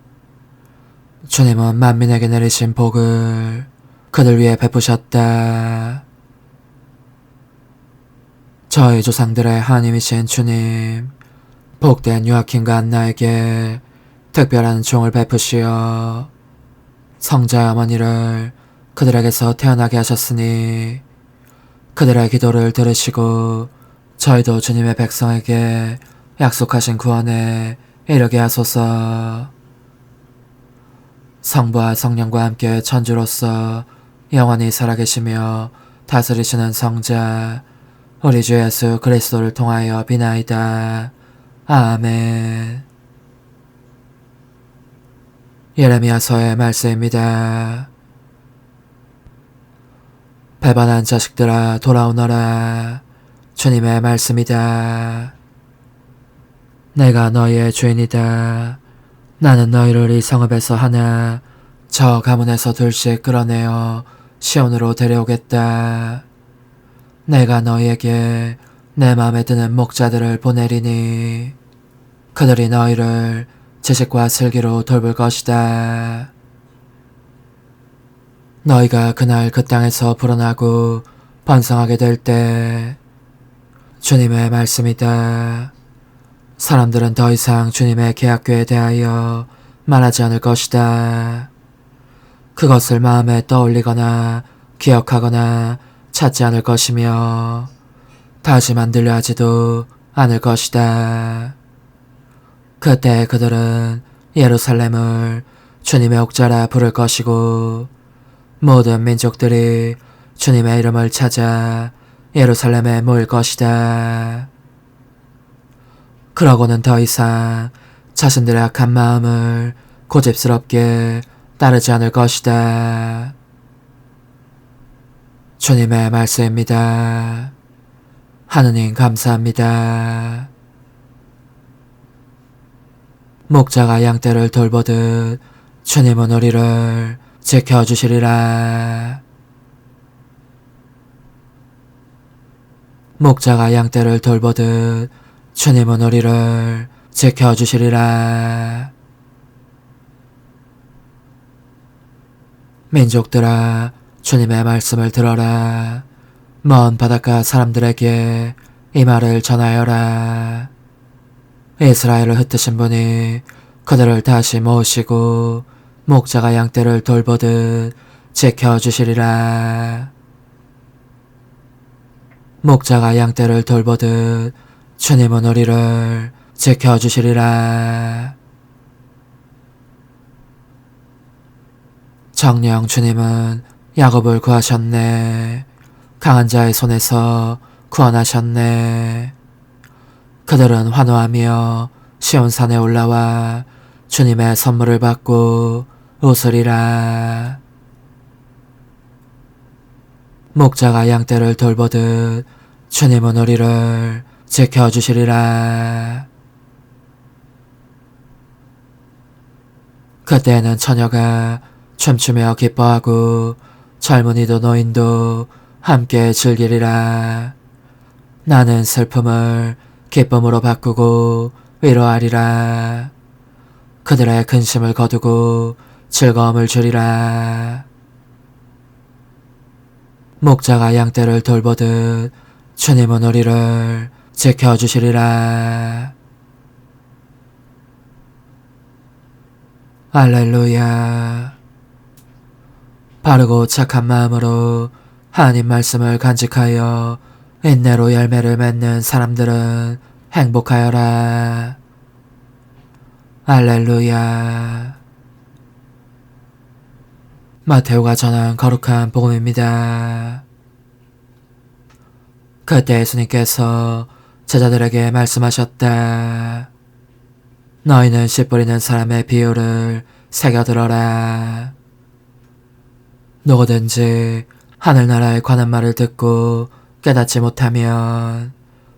주님은 만민에게 내리신 복을 그들 위해 베푸셨다. 저희 조상들의 하나님이신 주님, 복된 요아킴과 안나에게 특별한 종을 베푸시어 성자의 어머니를 그들에게서 태어나게 하셨으니 그들의 기도를 들으시고 저희도 주님의 백성에게 약속하신 구원에 이르게 하소서. 성부와 성령과 함께 천주로서 영원히 살아계시며 다스리시는 성자 우리 주 예수 그리스도를 통하여 비나이다. 아멘. 예레미야서의 말씀입니다. 배반한 자식들아 돌아오너라. 주님의 말씀이다. 내가 너희의 주인이다. 나는 너희를 이 성읍에서 하나 저 가문에서 둘씩 끌어내어 시온으로 데려오겠다. 내가 너희에게 내 마음에 드는 목자들을 보내리니 그들이 너희를 지식과 슬기로 돌볼 것이다. 너희가 그날 그 땅에서 불어나고 번성하게 될 때 주님의 말씀이다. 사람들은 더 이상 주님의 계약궤에 대하여 말하지 않을 것이다. 그것을 마음에 떠올리거나 기억하거나 찾지 않을 것이며 다시 만들려 하지도 않을 것이다. 그때 그들은 예루살렘을 주님의 옥자라 부를 것이고 모든 민족들이 주님의 이름을 찾아 예루살렘에 모일 것이다. 그러고는 더 이상 자신들의 악한 마음을 고집스럽게 따르지 않을 것이다. 주님의 말씀입니다. 하느님 감사합니다. 목자가 양떼를 돌보듯 주님은 우리를 지켜주시리라. 목자가 양떼를 돌보듯 주님은 우리를 지켜주시리라. 민족들아 주님의 말씀을 들어라. 먼 바닷가 사람들에게 이 말을 전하여라. 이스라엘을 흩으신 분이 그들을 다시 모으시고 목자가 양떼를 돌보듯 지켜주시리라. 목자가 양떼를 돌보듯 주님은 우리를 지켜주시리라. 정녕 주님은 야곱을 구하셨네. 강한 자의 손에서 구원하셨네. 그들은 환호하며 시온산에 올라와 주님의 선물을 받고 웃으리라. 목자가 양떼를 돌보듯 주님은 우리를 지켜주시리라. 그때는 처녀가 춤추며 기뻐하고 젊은이도 노인도 함께 즐기리라. 나는 슬픔을 기쁨으로 바꾸고 위로하리라. 그들의 근심을 거두고 즐거움을 주리라. 목자가 양떼를 돌보듯 주님은 우리를 지켜주시리라. 할렐루야. 바르고 착한 마음으로 하나님 말씀을 간직하여 인내로 열매를 맺는 사람들은 행복하여라. 알렐루야. 마테오가 전한 거룩한 복음입니다. 그때 예수님께서 제자들에게 말씀하셨다. 너희는 씨 뿌리는 사람의 비유를 새겨들어라. 누구든지 하늘나라에 관한 말을 듣고 깨닫지 못하면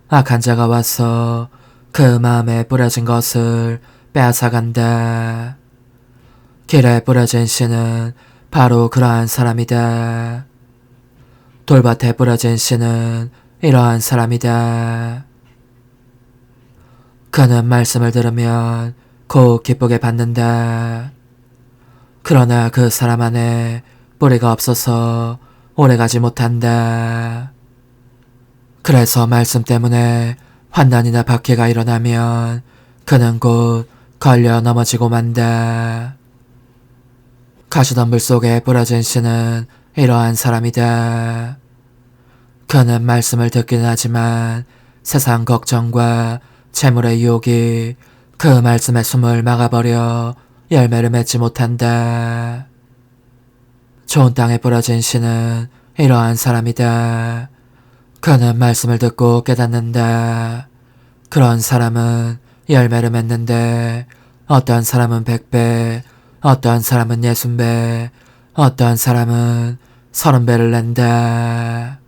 악한 자가 와서 그 마음에 뿌려진 것을 빼앗아간다. 길에 뿌려진 씨는 바로 그러한 사람이다. 돌밭에 뿌려진 씨는 이러한 사람이다. 그는 말씀을 들으면 곧 기쁘게 받는다. 그러나 그 사람 안에 뿌리가 없어서 오래가지 못한다. 그래서 말씀 때문에 환난이나 박해가 일어나면 그는 곧 걸려 넘어지고 만다. 가시덤불 속에 뿌려진 씨는 이러한 사람이다. 그는 말씀을 듣기는 하지만 세상 걱정과 재물의 유혹이 그 말씀의 숨을 막아버려 열매를 맺지 못한다. 좋은 땅에 뿌려진 씨는 이러한 사람이다. 그는 말씀을 듣고 깨닫는다. 그런 사람은 열매를 맺는데 어떤 사람은 100배, 어떤 사람은 60배, 어떤 사람은 30배를 낸다.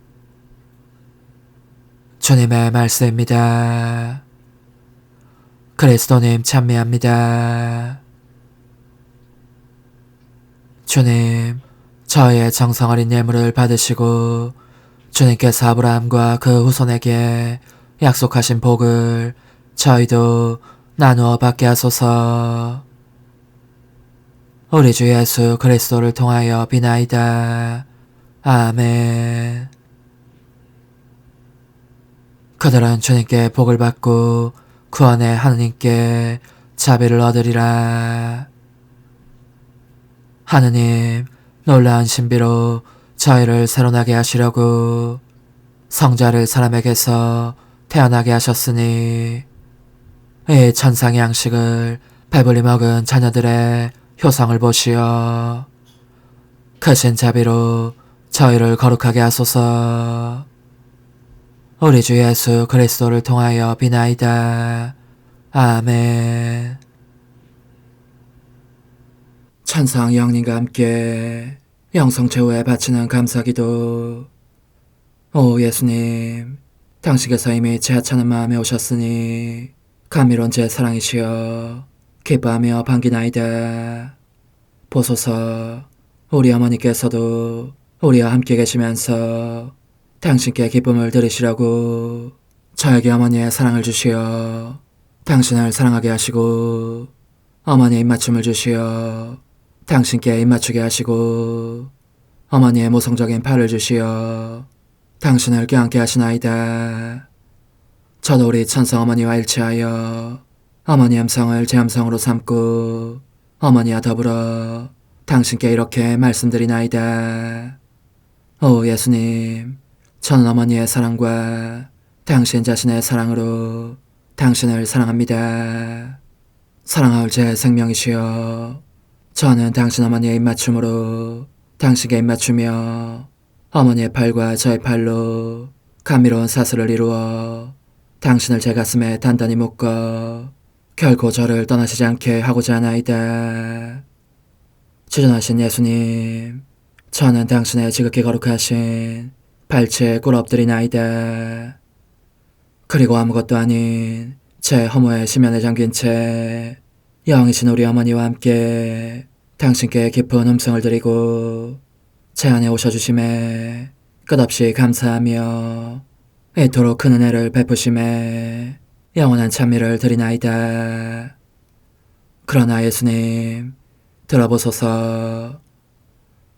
주님의 말씀입니다. 그리스도님 찬미합니다. 주님, 저희의 정성 어린 예물을 받으시고 주님께서 아브라함과 그 후손에게 약속하신 복을 저희도 나누어 받게 하소서. 우리 주 예수 그리스도를 통하여 비나이다. 아멘. 그들은 주님께 복을 받고 구원의 하느님께 자비를 얻으리라. 하느님, 놀라운 신비로 저희를 새로나게 하시려고 성자를 사람에게서 태어나게 하셨으니 이 천상의 양식을 배불리 먹은 자녀들의 효성을 보시어 크신 자비로 저희를 거룩하게 하소서. 우리 주 예수 그리스도를 통하여 비나이다. 아멘. 천상 영님과 함께 영성 최후에 바치는 감사기도. 오 예수님, 당신께서 이미 제 하찮은 마음에 오셨으니 감미로운 제 사랑이시여 기뻐하며 반기나이다. 보소서, 우리 어머니께서도 우리와 함께 계시면서 당신께 기쁨을 드리시라고 저에게 어머니의 사랑을 주시어 당신을 사랑하게 하시고 어머니의 입맞춤을 주시어 당신께 입맞추게 하시고 어머니의 모성적인 팔을 주시어 당신을 껴안게 하시나이다. 저도 우리 천성 어머니와 일치하여 어머니 음성을 제 음성으로 삼고 어머니와 더불어 당신께 이렇게 말씀드리나이다. 오 예수님, 저는 어머니의 사랑과 당신 자신의 사랑으로 당신을 사랑합니다. 사랑하올 제 생명이시여, 저는 당신 어머니의 입맞춤으로 당신께 입맞추며 어머니의 팔과 저의 팔로 감미로운 사슬을 이루어 당신을 제 가슴에 단단히 묶어 결코 저를 떠나시지 않게 하고자 하나이다. 지존하신 예수님, 저는 당신의 지극히 거룩하신 발치에 꿇어 엎드리나이다. 그리고 아무것도 아닌 제 허무의 심연에 잠긴 채 영이신 우리 어머니와 함께 당신께 깊은 음성을 드리고 제 안에 오셔주심에 끝없이 감사하며 이토록 큰 은혜를 베푸심에 영원한 찬미를 드리나이다. 그러나 예수님, 들어보소서.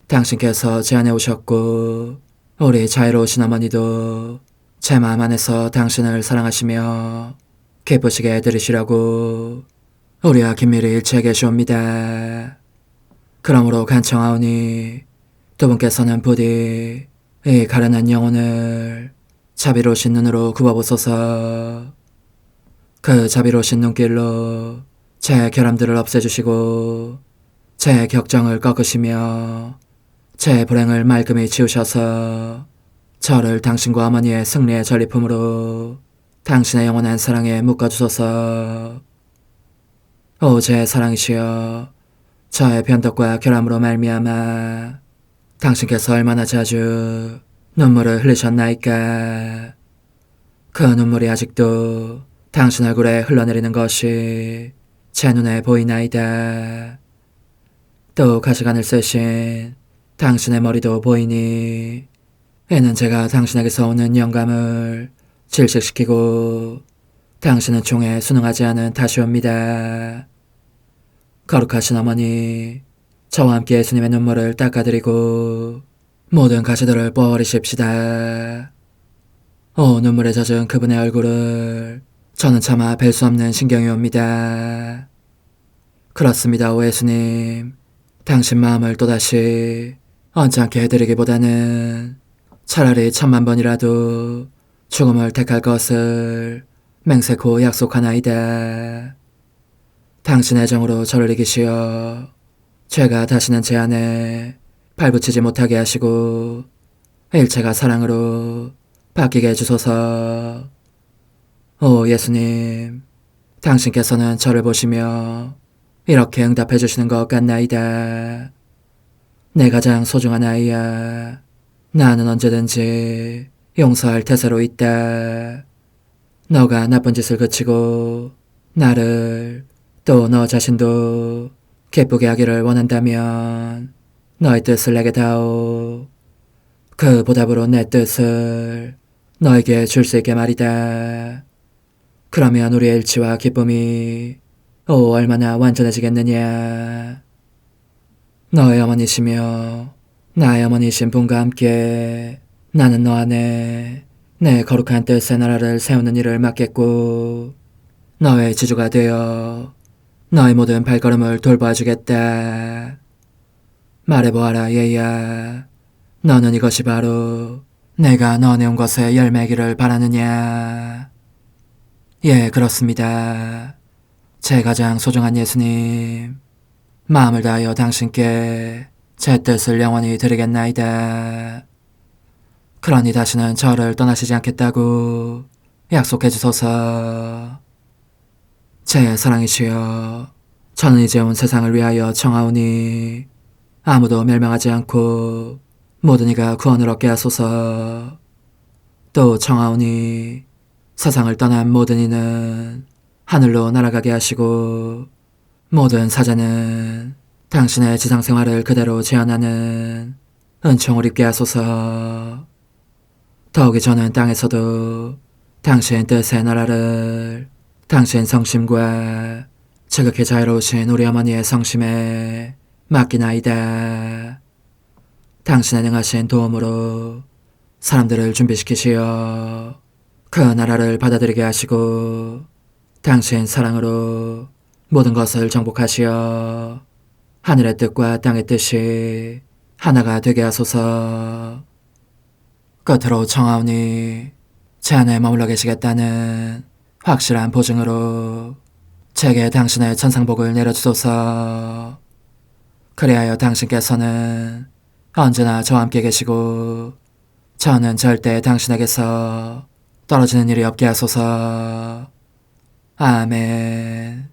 당신께서 제 안에 오셨고 우리 자유로우신 어머니도 제 마음 안에서 당신을 사랑하시며 기쁘시게 해드리시라고 우리와 긴밀히 일치해 계시옵니다. 그러므로 간청하오니 두 분께서는 부디 이 가련한 영혼을 자비로우신 눈으로 굽어보소서. 그 자비로우신 눈길로 제 결함들을 없애주시고 제 격정을 꺾으시며 제 불행을 말끔히 지우셔서 저를 당신과 어머니의 승리의 전리품으로 당신의 영원한 사랑에 묶어주소서. 오 제 사랑이시여, 저의 변덕과 결함으로 말미암아 당신께서 얼마나 자주 눈물을 흘리셨나이까. 그 눈물이 아직도 당신 얼굴에 흘러내리는 것이 제 눈에 보이나이다. 또 가시관을 쓰신 당신의 머리도 보이니 이는 제가 당신에게서 오는 영감을 질식시키고 당신은 종에 순응하지 않은 탓이옵니다. 거룩하신 어머니, 저와 함께 예수님의 눈물을 닦아드리고 모든 가시들을 뽑아버리십시다. 오 눈물에 젖은 그분의 얼굴을 저는 차마 뵐 수 없는 신경이 옵니다. 그렇습니다, 오 예수님. 당신 마음을 또다시 언짢게 해드리기보다는 차라리 1000,000번이라도 죽음을 택할 것을 맹세코 약속하나이다. 당신의 정으로 저를 이기시어 죄가 다시는 제 안에 발붙이지 못하게 하시고 일체가 사랑으로 바뀌게 해주소서. 오 예수님, 당신께서는 저를 보시며 이렇게 응답해 주시는 것 같나이다. 내 가장 소중한 아이야, 나는 언제든지 용서할 태세로 있다. 너가 나쁜 짓을 그치고 나를 또 너 자신도 기쁘게 하기를 원한다면 너의 뜻을 내게 다오. 그 보답으로 내 뜻을 너에게 줄 수 있게 말이다. 그러면 우리의 일치와 기쁨이 얼마나 완전해지겠느냐. 너의 어머니시며 나의 어머니신 분과 함께 나는 너 안에 내 거룩한 뜻의 나라를 세우는 일을 맡겠고 너의 지주가 되어 너의 모든 발걸음을 돌봐주겠다. 말해보아라 얘야, 너는 이것이 바로 내가 너네 온 것에 열매기를 바라느냐. 예, 그렇습니다. 제 가장 소중한 예수님, 마음을 다하여 당신께 제 뜻을 영원히 드리겠나이다. 그러니 다시는 저를 떠나시지 않겠다고 약속해 주소서. 제 사랑이시여, 저는 이제 온 세상을 위하여 청하오니 아무도 멸망하지 않고 모든 이가 구원을 얻게 하소서. 또 청하오니 세상을 떠난 모든 이는 하늘로 날아가게 하시고 모든 사자는 당신의 지상생활을 그대로 재현하는 은총을 입게 하소서. 더욱이 저는 땅에서도 당신 뜻의 나라를 당신 성심과 지극히 자유로우신 우리 어머니의 성심에 맡기나이다. 당신의 능하신 도움으로 사람들을 준비시키시어 그 나라를 받아들이게 하시고 당신 사랑으로 모든 것을 정복하시어 하늘의 뜻과 땅의 뜻이 하나가 되게 하소서. 끝으로 청하오니 제 안에 머물러 계시겠다는 확실한 보증으로 제게 당신의 천상복을 내려주소서. 그리하여 당신께서는 언제나 저와 함께 계시고 저는 절대 당신에게서 떨어지는 일이 없게 하소서. 아멘.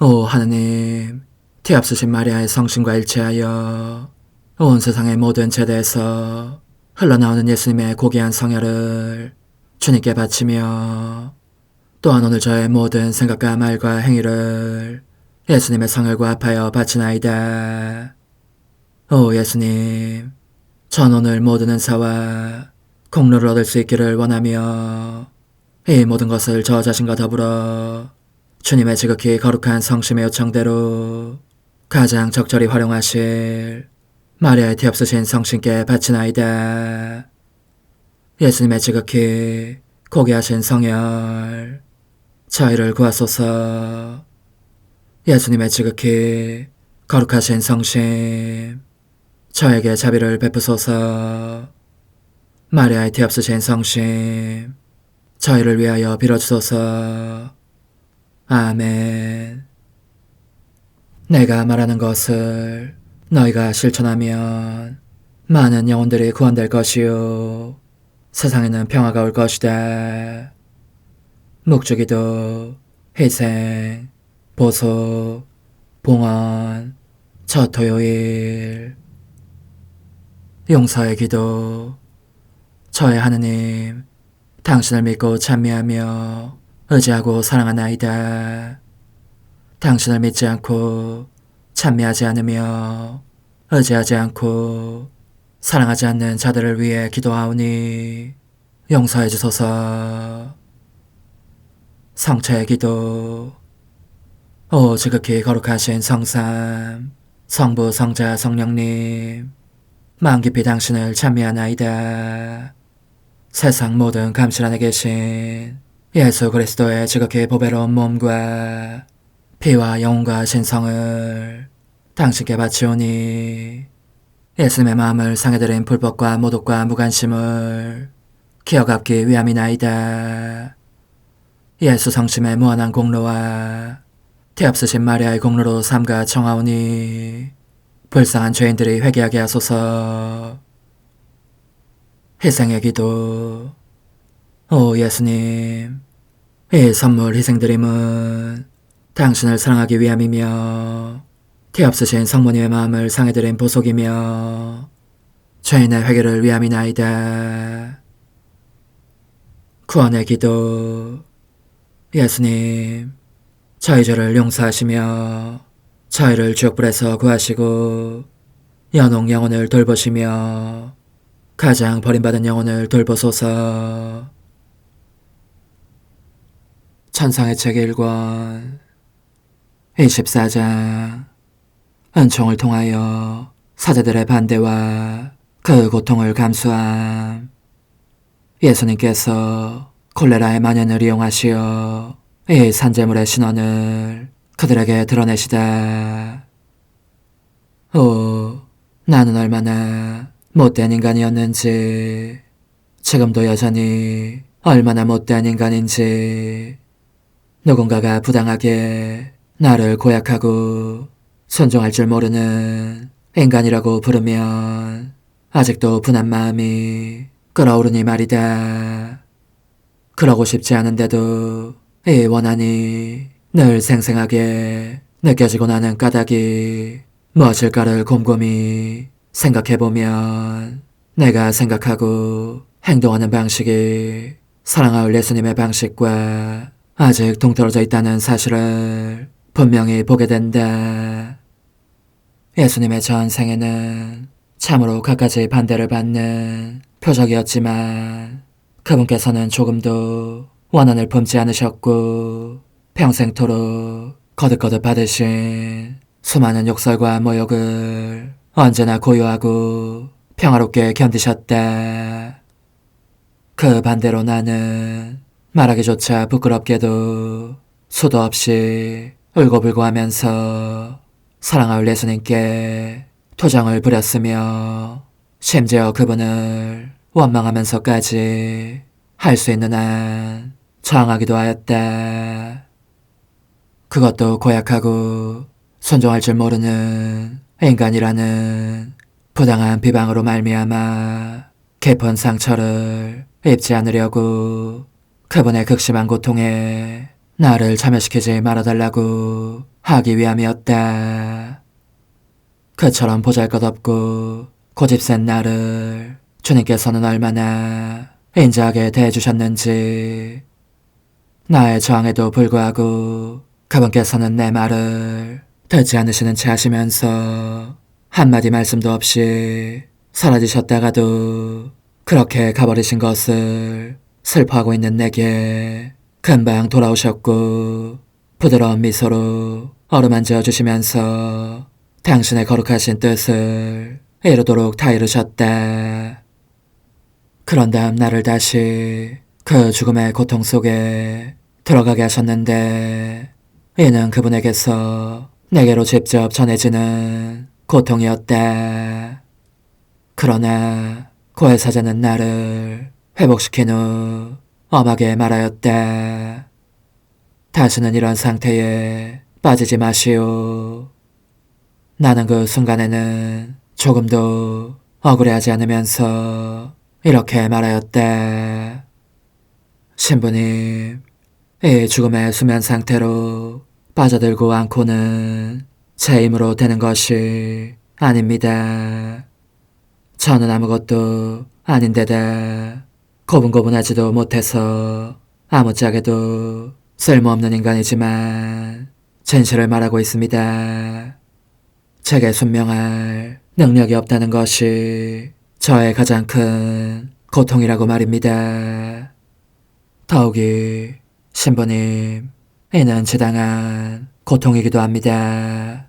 오 하느님, 티없으신 마리아의 성심과 일치하여 온 세상의 모든 제대에서 흘러나오는 예수님의 고귀한 성혈을 주님께 바치며 또한 오늘 저의 모든 생각과 말과 행위를 예수님의 성혈과 합하여 바치나이다. 오 예수님, 전 오늘 모든 은사와 공로를 얻을 수 있기를 원하며 이 모든 것을 저 자신과 더불어 주님의 지극히 거룩한 성심의 요청대로 가장 적절히 활용하실 마리아의 티없으신 성신께 바치나이다. 예수님의 지극히 고귀하신 성혈, 저희를 구하소서. 예수님의 지극히 거룩하신 성심, 저에게 자비를 베푸소서. 마리아의 티없으신 성심, 저희를 위하여 빌어주소서. 아멘. 내가 말하는 것을 너희가 실천하면 많은 영혼들이 구원될 것이요 세상에는 평화가 올 것이다. 묵주기도, 희생, 보속, 봉헌, 첫 토요일. 용서의 기도. 저의 하느님, 당신을 믿고 찬미하며 의지하고 사랑하나이다. 당신을 믿지 않고 찬미하지 않으며 의지하지 않고 사랑하지 않는 자들을 위해 기도하오니 용서해 주소서. 성체의 기도. 오 지극히 거룩하신 성삼, 성부, 성자, 성령님, 마음 깊이 당신을 찬미하나이다. 세상 모든 감실 안에 계신 예수 그리스도의 지극히 보배로운 몸과 피와 영혼과 신성을 당신께 바치오니 예수님의 마음을 상해드린 불법과 모독과 무관심을 기어갚기 위함이나이다. 예수 성심의 무한한 공로와 태없으신 마리아의 공로로 삼가 청하오니 불쌍한 죄인들이 회개하게 하소서. 희생의 기도. 오 예수님, 이 선물 희생드림은 당신을 사랑하기 위함이며 태없으신 성모님의 마음을 상해드린 보속이며 죄인의 회개를 위함이나이다. 구원의 기도. 예수님, 저희 죄를 용서하시며 저희를 지옥불에서 구하시고 연옥 영혼을 돌보시며 가장 버림받은 영혼을 돌보소서. 천상의 책 1권 24장. 은총을 통하여 사제들의 반대와 그 고통을 감수함. 예수님께서 콜레라의 만연을 이용하시어 이 산재물의 신원을 그들에게 드러내시다. 오, 나는 얼마나 못된 인간이었는지, 지금도 여전히 얼마나 못된 인간인지, 누군가가 부당하게 나를 고약하고 순종할 줄 모르는 인간이라고 부르면 아직도 분한 마음이 끓어오르니 말이다. 그러고 싶지 않은데도 이 원한이 늘 생생하게 느껴지고 나는 까닭이 무엇일까를 곰곰이 생각해보면 내가 생각하고 행동하는 방식이 사랑하올 예수님의 방식과 아직 동떨어져 있다는 사실을 분명히 보게 된다. 예수님의 전생에는 참으로 갖가지 반대를 받는 표적이었지만 그분께서는 조금도 원한을 품지 않으셨고 평생토록 거듭거듭 받으신 수많은 욕설과 모욕을 언제나 고요하고 평화롭게 견디셨다. 그 반대로 나는 말하기조차 부끄럽게도 수도 없이 울고불고 하면서 사랑하올 예수님께 투정을 부렸으며 심지어 그분을 원망하면서까지 할 수 있는 한 저항하기도 하였다. 그것도 고약하고 순종할 줄 모르는 인간이라는 부당한 비방으로 말미암아 깊은 상처를 입지 않으려고 그분의 극심한 고통에 나를 참여시키지 말아달라고 하기 위함이었다. 그처럼 보잘것없고 고집센 나를 주님께서는 얼마나 인자하게 대해주셨는지, 나의 저항에도 불구하고 그분께서는 내 말을 듣지 않으시는 채 하시면서 한마디 말씀도 없이 사라지셨다가도 그렇게 가버리신 것을 슬퍼하고 있는 내게 금방 돌아오셨고 부드러운 미소로 어루만져 주시면서 당신의 거룩하신 뜻을 이루도록 다 이루셨다. 그런 다음 나를 다시 그 죽음의 고통 속에 들어가게 하셨는데 이는 그분에게서 내게로 직접 전해지는 고통이었다. 그러나 고해 사자는 나를 회복시킨 후 엄하게 말하였다. 다시는 이런 상태에 빠지지 마시오. 나는 그 순간에는 조금도 억울해하지 않으면서 이렇게 말하였다. 신부님, 이 죽음의 수면 상태로 빠져들고 않고는 제 힘으로 되는 것이 아닙니다. 저는 아무것도 아닌데다 고분고분하지도 못해서 아무짝에도 쓸모없는 인간이지만 진실을 말하고 있습니다. 제게 순명할 능력이 없다는 것이 저의 가장 큰 고통이라고 말입니다. 더욱이 신부님, 이는 지당한 고통이기도 합니다.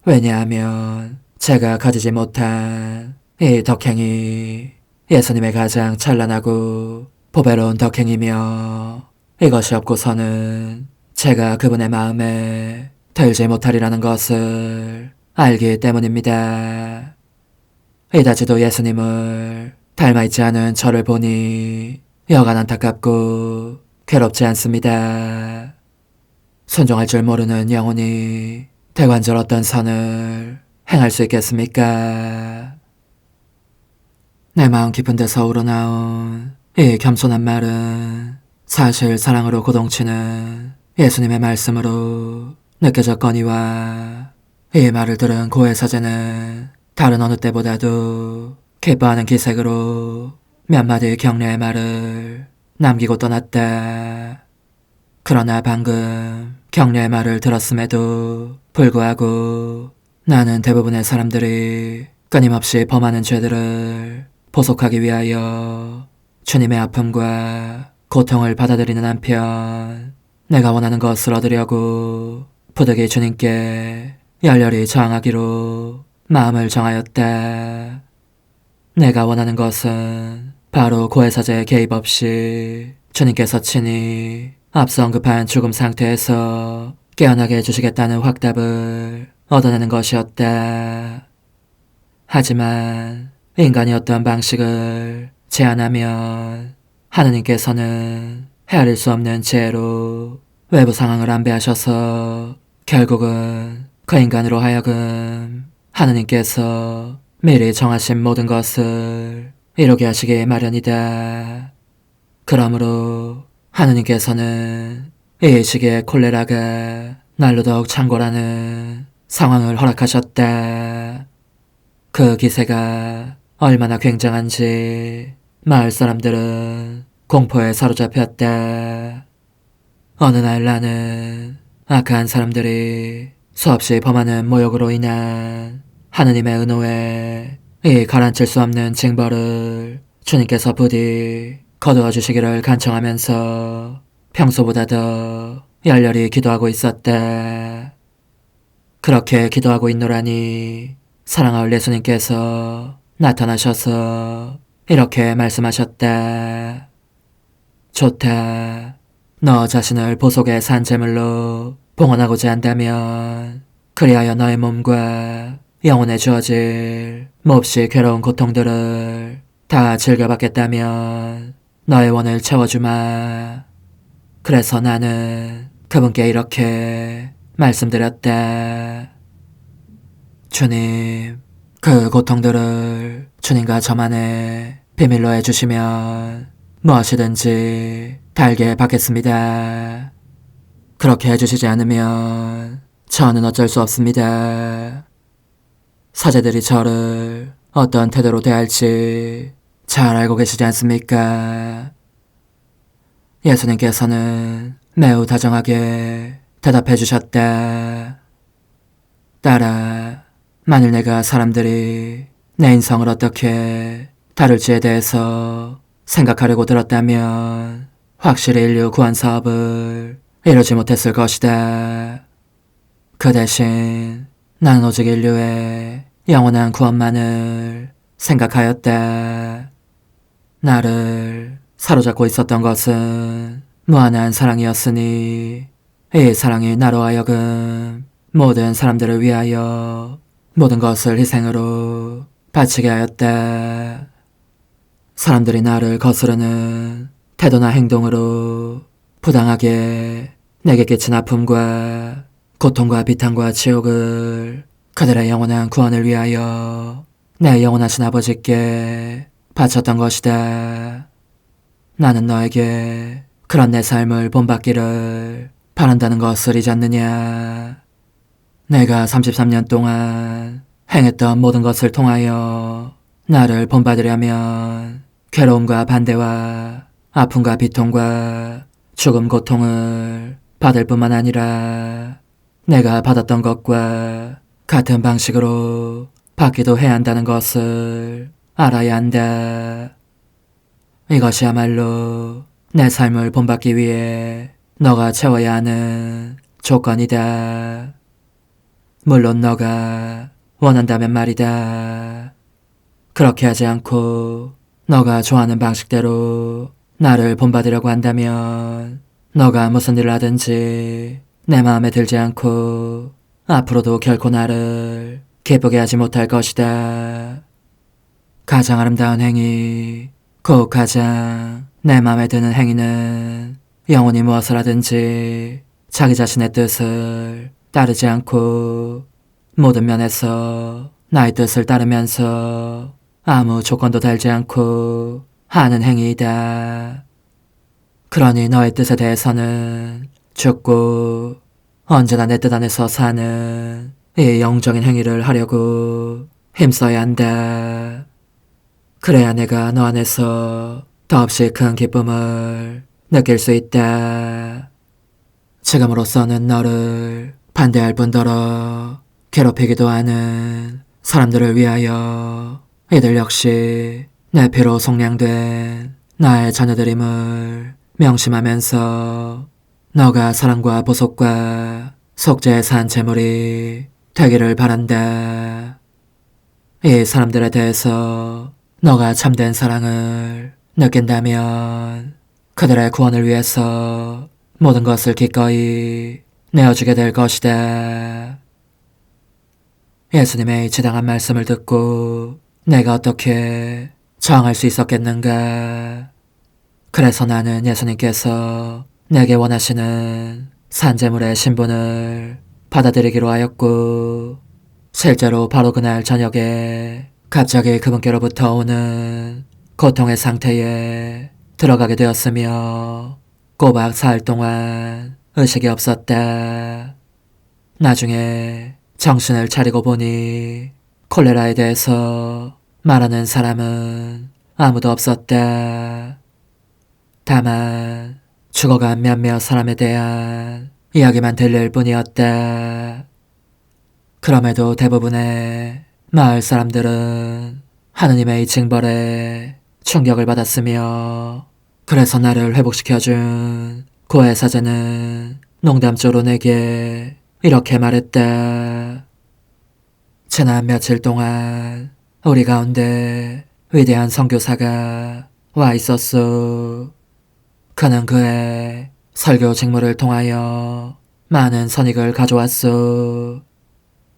왜냐하면 제가 가지지 못한 이 덕행이 예수님의 가장 찬란하고 보배로운 덕행이며 이것이 없고서는 제가 그분의 마음에 들지 못하리라는 것을 알기 때문입니다. 이다지도 예수님을 닮아있지 않은 저를 보니 여간 안타깝고 괴롭지 않습니다. 순종할 줄 모르는 영혼이 대관절 어떤 선을 행할 수 있겠습니까? 내 마음 깊은 데서 우러나온 이 겸손한 말은 사실 사랑으로 고동치는 예수님의 말씀으로 느껴졌거니와 이 말을 들은 고해사제는 다른 어느 때보다도 기뻐하는 기색으로 몇 마디 격려의 말을 남기고 떠났다. 그러나 방금 격려의 말을 들었음에도 불구하고 나는 대부분의 사람들이 끊임없이 범하는 죄들을 보속하기 위하여 주님의 아픔과 고통을 받아들이는 한편 내가 원하는 것을 얻으려고 부득이 주님께 열렬히 저항하기로 마음을 정하였다. 내가 원하는 것은 바로 고해사제의 개입 없이 주님께서 친히 앞서 언급한 죽음 상태에서 깨어나게 해주시겠다는 확답을 얻어내는 것이었다. 하지만 인간이 어떤 방식을 제안하면 하느님께서는 헤아릴 수 없는 지혜로 외부 상황을 안배하셔서 결국은 그 인간으로 하여금 하느님께서 미리 정하신 모든 것을 이루게 하시기 마련이다. 그러므로 하느님께서는 이 시기에 콜레라가 날로 더욱 창궐하는 상황을 허락하셨다. 그 기세가 얼마나 굉장한지 마을 사람들은 공포에 사로잡혔다. 어느 날 나는 악한 사람들이 수없이 범하는 모욕으로 인한 하느님의 은호에 이 가라앉힐 수 없는 징벌을 주님께서 부디 거두어 주시기를 간청하면서 평소보다 더 열렬히 기도하고 있었다. 그렇게 기도하고 있노라니 사랑하올 예수님께서 나타나셔서 이렇게 말씀하셨다. 좋다. 너 자신을 보속의 산재물로 봉헌하고자 한다면 그리하여 너의 몸과 영혼에 주어질 몹시 괴로운 고통들을 다 즐겨받겠다면 너의 원을 채워주마. 그래서 나는 그분께 이렇게 말씀드렸다. 주님, 그 고통들을 주님과 저만의 비밀로 해주시면 무엇이든지 달게 받겠습니다. 그렇게 해주시지 않으면 저는 어쩔 수 없습니다. 사제들이 저를 어떤 태도로 대할지 잘 알고 계시지 않습니까? 예수님께서는 매우 다정하게 대답해 주셨다. 딸아, 만일 내가 사람들이 내 인성을 어떻게 다룰지에 대해서 생각하려고 들었다면 확실히 인류 구원 사업을 이루지 못했을 것이다. 그 대신 나는 오직 인류의 영원한 구원만을 생각하였다. 나를 사로잡고 있었던 것은 무한한 사랑이었으니 이 사랑이 나로 하여금 모든 사람들을 위하여 모든 것을 희생으로 바치게 하였다. 사람들이 나를 거스르는 태도나 행동으로 부당하게 내게 끼친 아픔과 고통과 비탄과 치욕을 그들의 영원한 구원을 위하여 내 영원하신 아버지께 바쳤던 것이다. 나는 너에게 그런 내 삶을 본받기를 바란다는 것을 잊었느냐. 내가 33년 동안 행했던 모든 것을 통하여 나를 본받으려면 괴로움과 반대와 아픔과 비통과 죽음 고통을 받을 뿐만 아니라 내가 받았던 것과 같은 방식으로 받기도 해야 한다는 것을 알아야 한다. 이것이야말로 내 삶을 본받기 위해 너가 채워야 하는 조건이다. 물론 너가 원한다면 말이다. 그렇게 하지 않고 너가 좋아하는 방식대로 나를 본받으려고 한다면 너가 무슨 일을 하든지 내 마음에 들지 않고 앞으로도 결코 나를 기쁘게 하지 못할 것이다. 가장 아름다운 행위, 곧 가장 내 마음에 드는 행위는 영원히 무엇을 하든지 자기 자신의 뜻을 따르지 않고 모든 면에서 나의 뜻을 따르면서 아무 조건도 달지 않고 하는 행위이다. 그러니 너의 뜻에 대해서는 죽고 언제나 내 뜻 안에서 사는 이 영적인 행위를 하려고 힘써야 한다. 그래야 내가 너 안에서 더없이 큰 기쁨을 느낄 수 있다. 지금으로서는 너를 반대할 뿐더러 괴롭히기도 하는 사람들을 위하여 이들 역시 내 피로 속량된 나의 자녀들임을 명심하면서 너가 사랑과 보속과 속죄의 산 제물이 되기를 바란다. 이 사람들에 대해서 너가 참된 사랑을 느낀다면 그들의 구원을 위해서 모든 것을 기꺼이 내어주게 될 것이다. 예수님의 지당한 말씀을 듣고 내가 어떻게 저항할 수 있었겠는가. 그래서 나는 예수님께서 내게 원하시는 산제물의 신분을 받아들이기로 하였고, 실제로 바로 그날 저녁에 갑자기 그분께로부터 오는 고통의 상태에 들어가게 되었으며 꼬박 4일 동안 의식이 없었다. 나중에 정신을 차리고 보니 콜레라에 대해서 말하는 사람은 아무도 없었다. 다만 죽어간 몇몇 사람에 대한 이야기만 들릴 뿐이었다. 그럼에도 대부분의 마을 사람들은 하느님의 이 징벌에 충격을 받았으며, 그래서 나를 회복시켜준 고해 사제는 농담조로 내게 이렇게 말했다. 지난 며칠 동안 우리 가운데 위대한 선교사가 와 있었소. 그는 그의 설교 직무를 통하여 많은 선익을 가져왔소.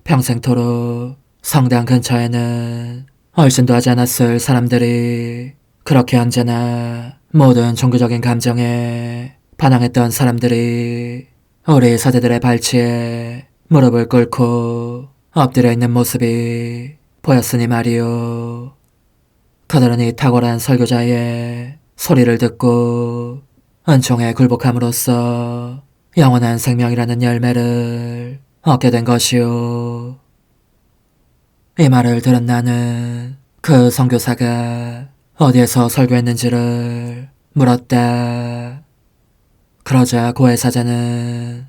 평생토록 성당 근처에는 얼씬도 하지 않았을 사람들이, 그렇게 언제나 모든 종교적인 감정에 반항했던 사람들이 우리 사제들의 발치에 무릎을 꿇고 엎드려 있는 모습이 보였으니 말이오. 그들은 이 탁월한 설교자의 소리를 듣고 은총에 굴복함으로써 영원한 생명이라는 열매를 얻게 된 것이오. 이 말을 들은 나는 그 선교사가 어디에서 설교했는지를 물었다. 그러자 고해 사제는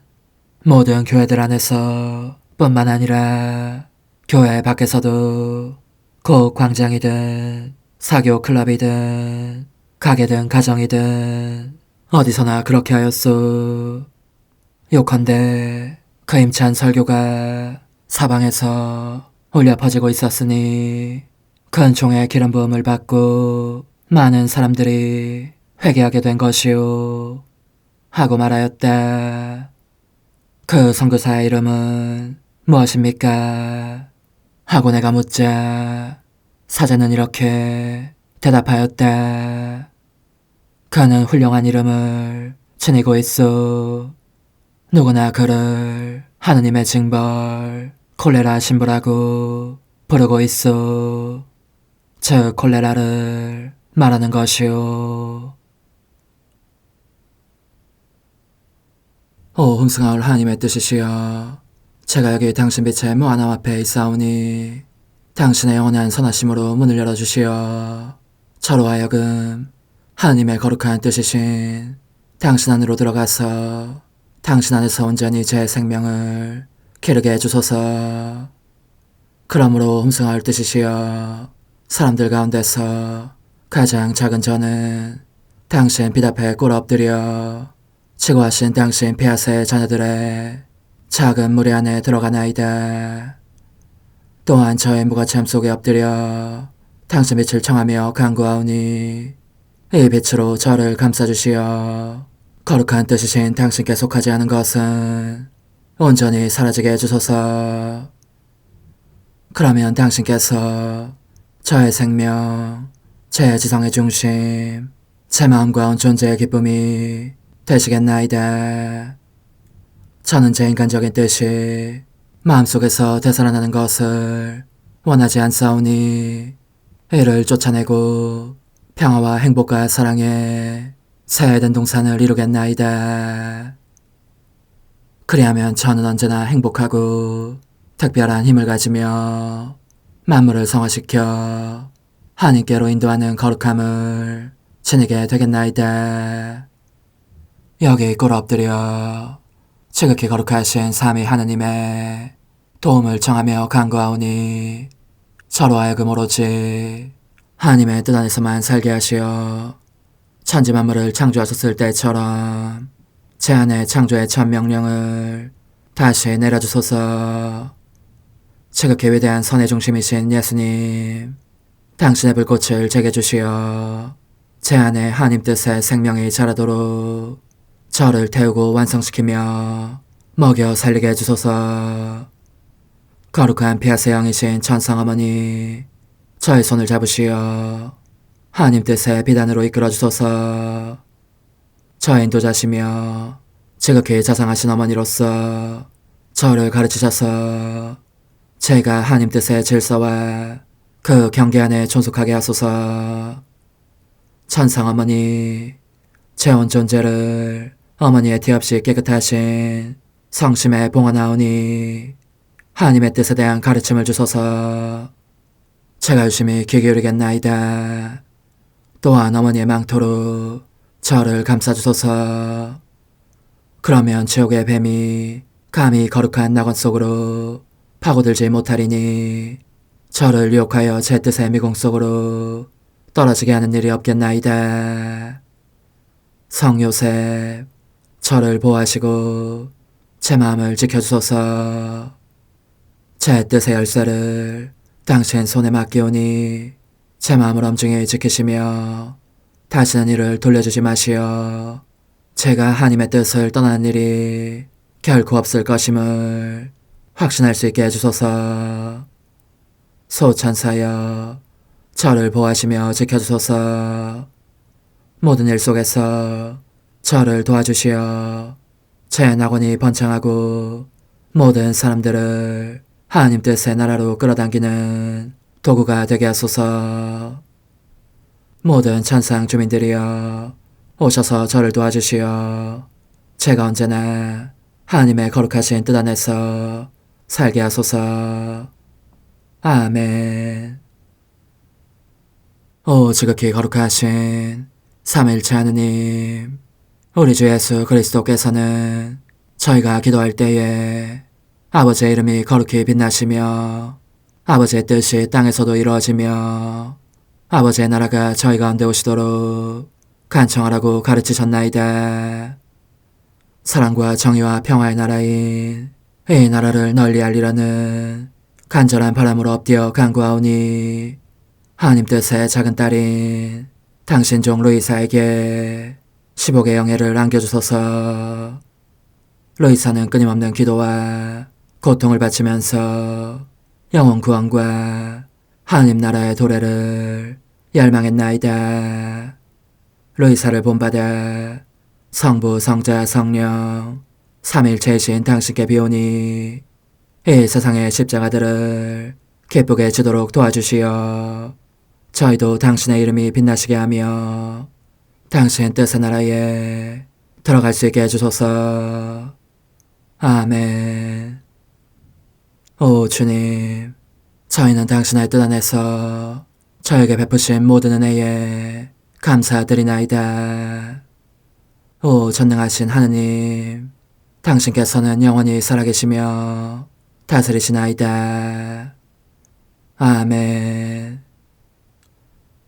모든 교회들 안에서 뿐만 아니라 교회 밖에서도 곧 광장이든 사교 클럽이든 가게든 가정이든 어디서나 그렇게 하였소. 요컨대 그 힘찬 설교가 사방에서 울려 퍼지고 있었으니 큰 총의 기름 부음을 받고 많은 사람들이 회개하게 된 것이오. 하고 말하였다. 그 선교사의 이름은 무엇입니까? 하고 내가 묻자 사제는 이렇게 대답하였다. 그는 훌륭한 이름을 지니고 있어. 누구나 그를 하느님의 징벌 콜레라 신부라고 부르고 있어. 즉 콜레라를 말하는 것이요. 오 흠승하올 하나님의 뜻이시여, 제가 여기 당신 빛의 무한함 앞에 있사오니 당신의 영원한 선하심으로 문을 열어주시어 저로 하여금 하나님의 거룩한 뜻이신 당신 안으로 들어가서 당신 안에서 온전히 제 생명을 기르게 해주소서. 그러므로 흠승하올 뜻이시여, 사람들 가운데서 가장 작은 저는 당신 빛 앞에 꿇어 엎드려 지고하신 당신 폐하세의 자녀들의 작은 무리 안에 들어가나이다. 또한 저의 무거참 속에 엎드려 당신 빛을 청하며 간구하오니 이 빛으로 저를 감싸주시어 거룩한 뜻이신 당신께 속하지 않은 것은 온전히 사라지게 해주소서. 그러면 당신께서 저의 생명, 제 지성의 중심, 제 마음과 온 존재의 기쁨이 되시겠나이다. 저는 제 인간적인 뜻이 마음속에서 되살아나는 것을 원하지 않사오니 이를 쫓아내고 평화와 행복과 사랑의 새 에덴 동산을 이루겠나이다. 그리하면 저는 언제나 행복하고 특별한 힘을 가지며 만물을 성화시켜 하나님께로 인도하는 거룩함을 지니게 되겠나이다. 여기 꿇어 엎드려 지극히 거룩하신 삼위 하느님의 도움을 청하며 간구하오니 저로 하여금 오로지 하나님의 뜻 안에서만 살게 하시어 천지 만물을 창조하셨을 때처럼 제 안에 창조의 첫 명령을 다시 내려주소서. 지극히 위대한 선의 중심이신 예수님, 당신의 불꽃을 제게 주시어 제 안에 하나님 뜻의 생명이 자라도록 저를 태우고 완성시키며 먹여 살리게 해주소서. 거룩한 피아세 영이신 천상어머니, 저의 손을 잡으시어 하나님 뜻의 비단으로 이끌어주소서. 저의 인도자시며 지극히 자상하신 어머니로서 저를 가르치셔서 제가 하나님 뜻의 질서와 그 경계 안에 존속하게 하소서. 천상어머니, 제 온 존재를 어머니의 티 없이 깨끗하신 성심에 봉헌하오니 하나님의 뜻에 대한 가르침을 주소서. 제가 열심히 귀 기울이겠나이다. 또한 어머니의 망토로 저를 감싸주소서. 그러면 지옥의 뱀이 감히 거룩한 낙원 속으로 파고들지 못하리니 저를 유혹하여 제 뜻의 미궁 속으로 떨어지게 하는 일이 없겠나이다. 성요셉, 저를 보호하시고 제 마음을 지켜주소서. 제 뜻의 열쇠를 당신 손에 맡기오니 제 마음을 엄중히 지키시며 다시는 이를 돌려주지 마시어 제가 하나님의 뜻을 떠나는 일이 결코 없을 것임을 확신할 수 있게 해주소서. 소천사여, 저를 보호하시며 지켜주소서. 모든 일 속에서 저를 도와주시어 제 낙원이 번창하고 모든 사람들을 하나님 뜻의 나라로 끌어당기는 도구가 되게 하소서. 모든 천상 주민들이여, 오셔서 저를 도와주시어 제가 언제나 하나님의 거룩하신 뜻 안에서 살게 하소서. 아멘. 오 지극히 거룩하신 삼일체 하느님, 우리 주 예수 그리스도께서는 저희가 기도할 때에 아버지의 이름이 거룩히 빛나시며 아버지의 뜻이 땅에서도 이루어지며 아버지의 나라가 저희 가운데 오시도록 간청하라고 가르치셨나이다. 사랑과 정의와 평화의 나라인 이 나라를 널리 알리라는 간절한 바람으로 엎드려 간구하오니 하나님 뜻의 작은 딸인 당신 종 루이사에게 15개 영예를 안겨주소서. 루이사는 끊임없는 기도와 고통을 바치면서 영혼 구원과 하나님 나라의 도래를 열망했나이다. 루이사를 본받아 성부, 성자, 성령 삼일체이신 당신께 비오니 이 세상의 십자가들을 기쁘게 지도록 도와주시어 저희도 당신의 이름이 빛나시게 하며 당신 뜻의 나라에 들어갈 수 있게 해주소서. 아멘. 오 주님, 저희는 당신의 뜻 안에서 저에게 베푸신 모든 은혜에 감사드리나이다. 오 전능하신 하느님, 당신께서는 영원히 살아계시며 다스리시나이다. 아멘.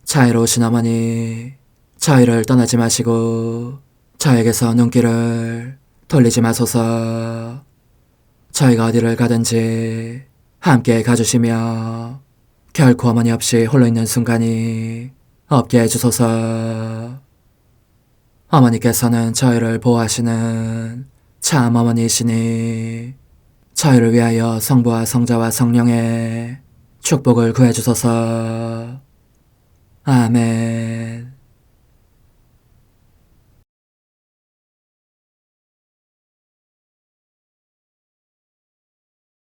자애로우신 어머니, 저희를 떠나지 마시고 저에게서 눈길을 돌리지 마소서. 저희가 어디를 가든지 함께 가주시며 결코 어머니 없이 홀로 있는 순간이 없게 해주소서. 어머니께서는 저희를 보호하시는 참 어머니이시니 저희를 위하여 성부와 성자와 성령의 축복을 구해주소서. 아멘.